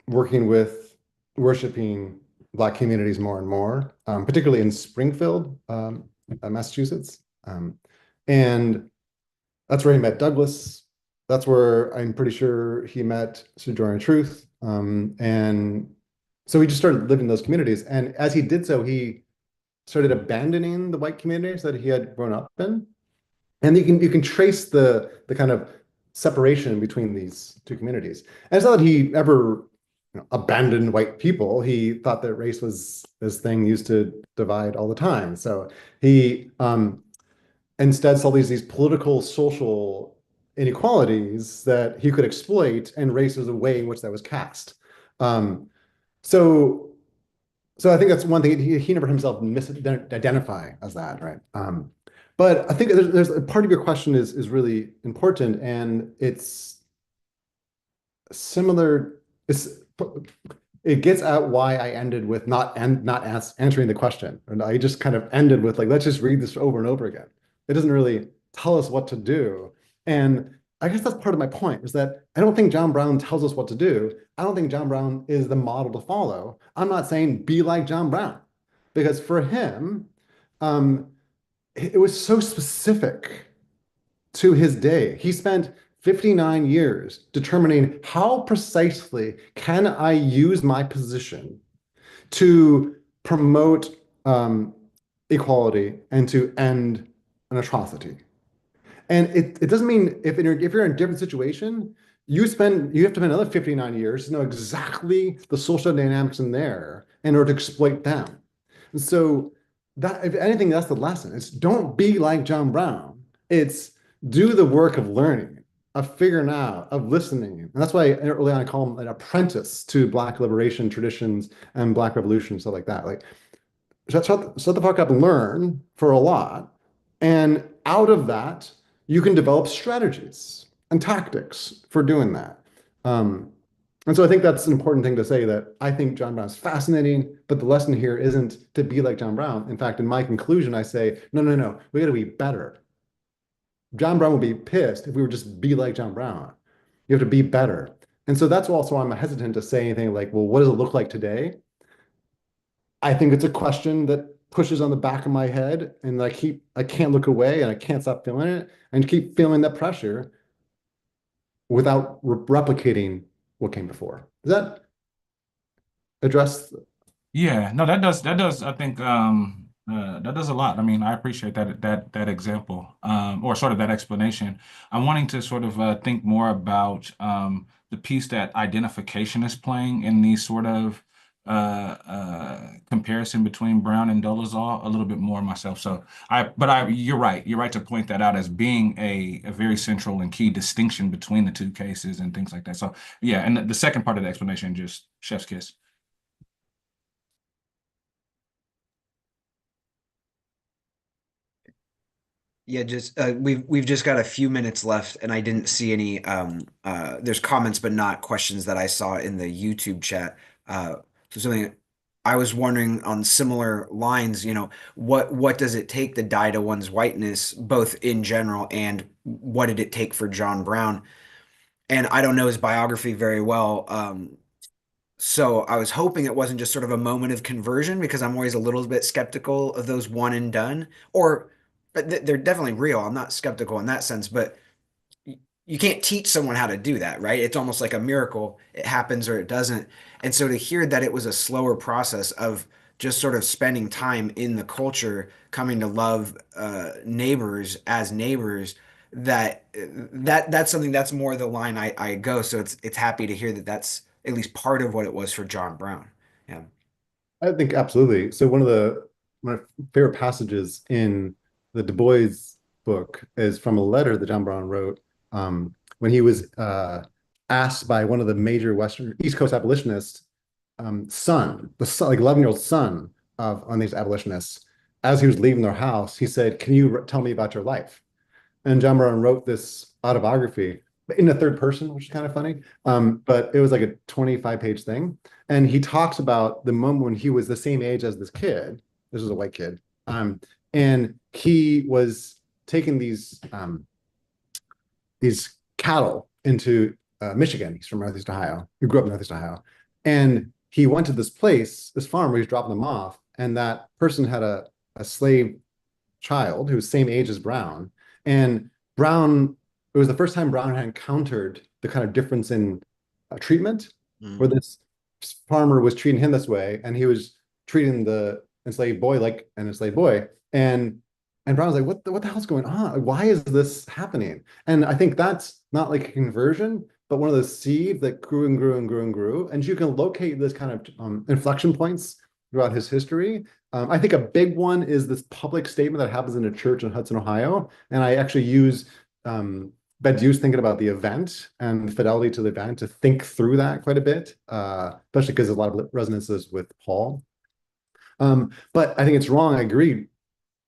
working with, worshiping Black communities more and more, particularly in Springfield, Massachusetts. And that's where he met Douglass. That's where I'm pretty sure he met Sojourner Truth. And so he just started living in those communities. And as he did so, he started abandoning the white communities that he had grown up in. And you can trace the kind of separation between these two communities. And it's not that he ever abandoned white people. He thought that race was this thing used to divide all the time. So he instead saw these political, social inequalities that he could exploit, and race was a way in which that was cast. So I think that's one thing he never himself misidentify as that, right? But I think there's a part of your question is really important, and it's similar. It gets at why I ended with not answering the question, and I just kind of ended with like, let's just read this over and over again. It doesn't really tell us what to do, and I guess that's part of my point, is that I don't think John Brown tells us what to do. I don't think John Brown is the model to follow. I'm not saying be like John Brown, because for him, it was so specific to his day. He spent 59 years determining how precisely can I use my position to promote equality and to end an atrocity. And it doesn't mean if you're in a different situation, you have to spend another 59 years to know exactly the social dynamics in there in order to exploit them. And so that, if anything, that's the lesson. It's don't be like John Brown. It's do the work of learning, of figuring out, of listening. And that's why early on I call him an apprentice to Black liberation traditions and Black revolution, stuff like that. Like shut the fuck up and learn for a lot. And out of that, you can develop strategies and tactics for doing that. And so I think that's an important thing to say, that I think John Brown is fascinating, but the lesson here isn't to be like John Brown. In fact, in my conclusion, I say, no, we got to be better. John Brown would be pissed if we were just be like John Brown. You have to be better. And so that's also why I'm hesitant to say anything like, well, what does it look like today? I think it's a question that pushes on the back of my head, and I can't look away, and I can't stop feeling it, and keep feeling that pressure without replicating what came before. Does that address?
Yeah, no, that does I think that does a lot. I mean, I appreciate that example or sort of that explanation. I'm wanting to sort of think more about the piece that identification is playing in these sort of comparison between Brown and Dolezal a little bit more myself. So you're right. You're right to point that out as being a very central and key distinction between the two cases and things like that. So yeah, and the second part of the explanation, just chef's kiss.
Yeah, just we've just got a few minutes left, and I didn't see any there's comments but not questions that I saw in the YouTube chat. So something I was wondering on similar lines, what does it take to die to one's whiteness, both in general and what did it take for John Brown? And I don't know his biography very well. So I was hoping it wasn't just sort of a moment of conversion because I'm always a little bit skeptical of those one and done, or but they're definitely real. I'm not skeptical in that sense, but you can't teach someone how to do that, right? It's almost like a miracle. It happens or it doesn't. And so to hear that it was a slower process of just sort of spending time in the culture, coming to love neighbors as neighbors, that's something that's more the line I go. So it's happy to hear that that's at least part of what it was for John Brown. Yeah.
I think absolutely. So one of my favorite passages in the Du Bois book is from a letter that John Brown wrote when he was asked by one of the major Western East Coast abolitionists, like 11-year-old son of one of these abolitionists, as he was leaving their house, he said, "Can you tell me about your life?" And John Brown wrote this autobiography in the third person, which is kind of funny. But it was like a 25-page thing. And he talks about the moment when he was the same age as this kid. This was a white kid. And he was taking these cattle into Michigan. He's from Northeast Ohio. He grew up in Northeast Ohio. And he went to this place, this farm where he's dropping them off. And that person had a slave child who was same age as Brown. And Brown, it was the first time Brown had encountered the kind of difference in treatment, where this farmer was treating him this way, and he was treating the enslaved boy like an enslaved boy. And Brown was like, what the hell's going on? Why is this happening? And I think that's not like a conversion, but one of the seeds that grew and grew and grew and grew. And you can locate this kind of inflection points throughout his history. I think a big one is this public statement that happens in a church in Hudson, Ohio. And I actually use Badiou's thinking about the event and fidelity to the event to think through that quite a bit, especially because there's a lot of resonances with Paul. But I think it's wrong, I agree,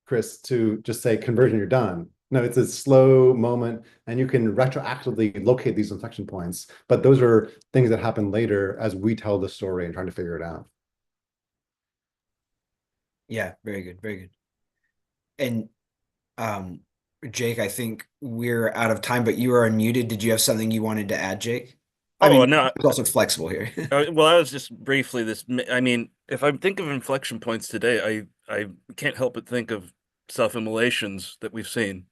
Chris, to just say conversion, you're done. No, it's a slow moment, and you can retroactively locate these inflection points. But those are things that happen later as we tell the story and trying to figure it out.
Yeah, very good, very good. And Jake, I think we're out of time, but you are unmuted. Did you have something you wanted to add, Jake? I mean,
no.
it's also flexible here.
Well, I was just briefly I mean, if I think of inflection points today, I can't help but think of self-immolations that we've seen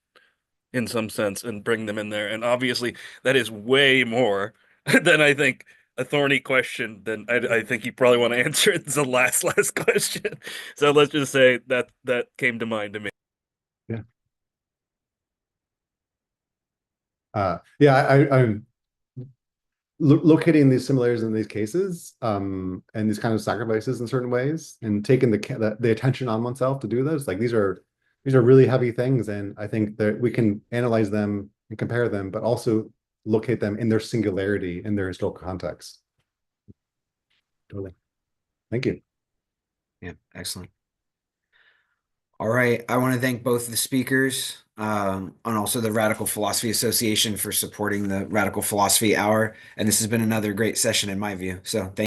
in some sense and bring them in there. And obviously that is way more than I think a thorny question than I think you probably want to answer. It's the last question. So let's just say that came to mind to me.
Yeah. I'm locating these similarities in these cases and these kind of sacrifices in certain ways, and taking the attention on oneself to do this. Like these are really heavy things, and I think that we can analyze them and compare them, but also locate them in their singularity, in their historical context. Totally. Thank you.
Yeah, excellent. All right. I want to thank both the speakers and also the Radical Philosophy Association for supporting the Radical Philosophy Hour. And this has been another great session in my view. So thank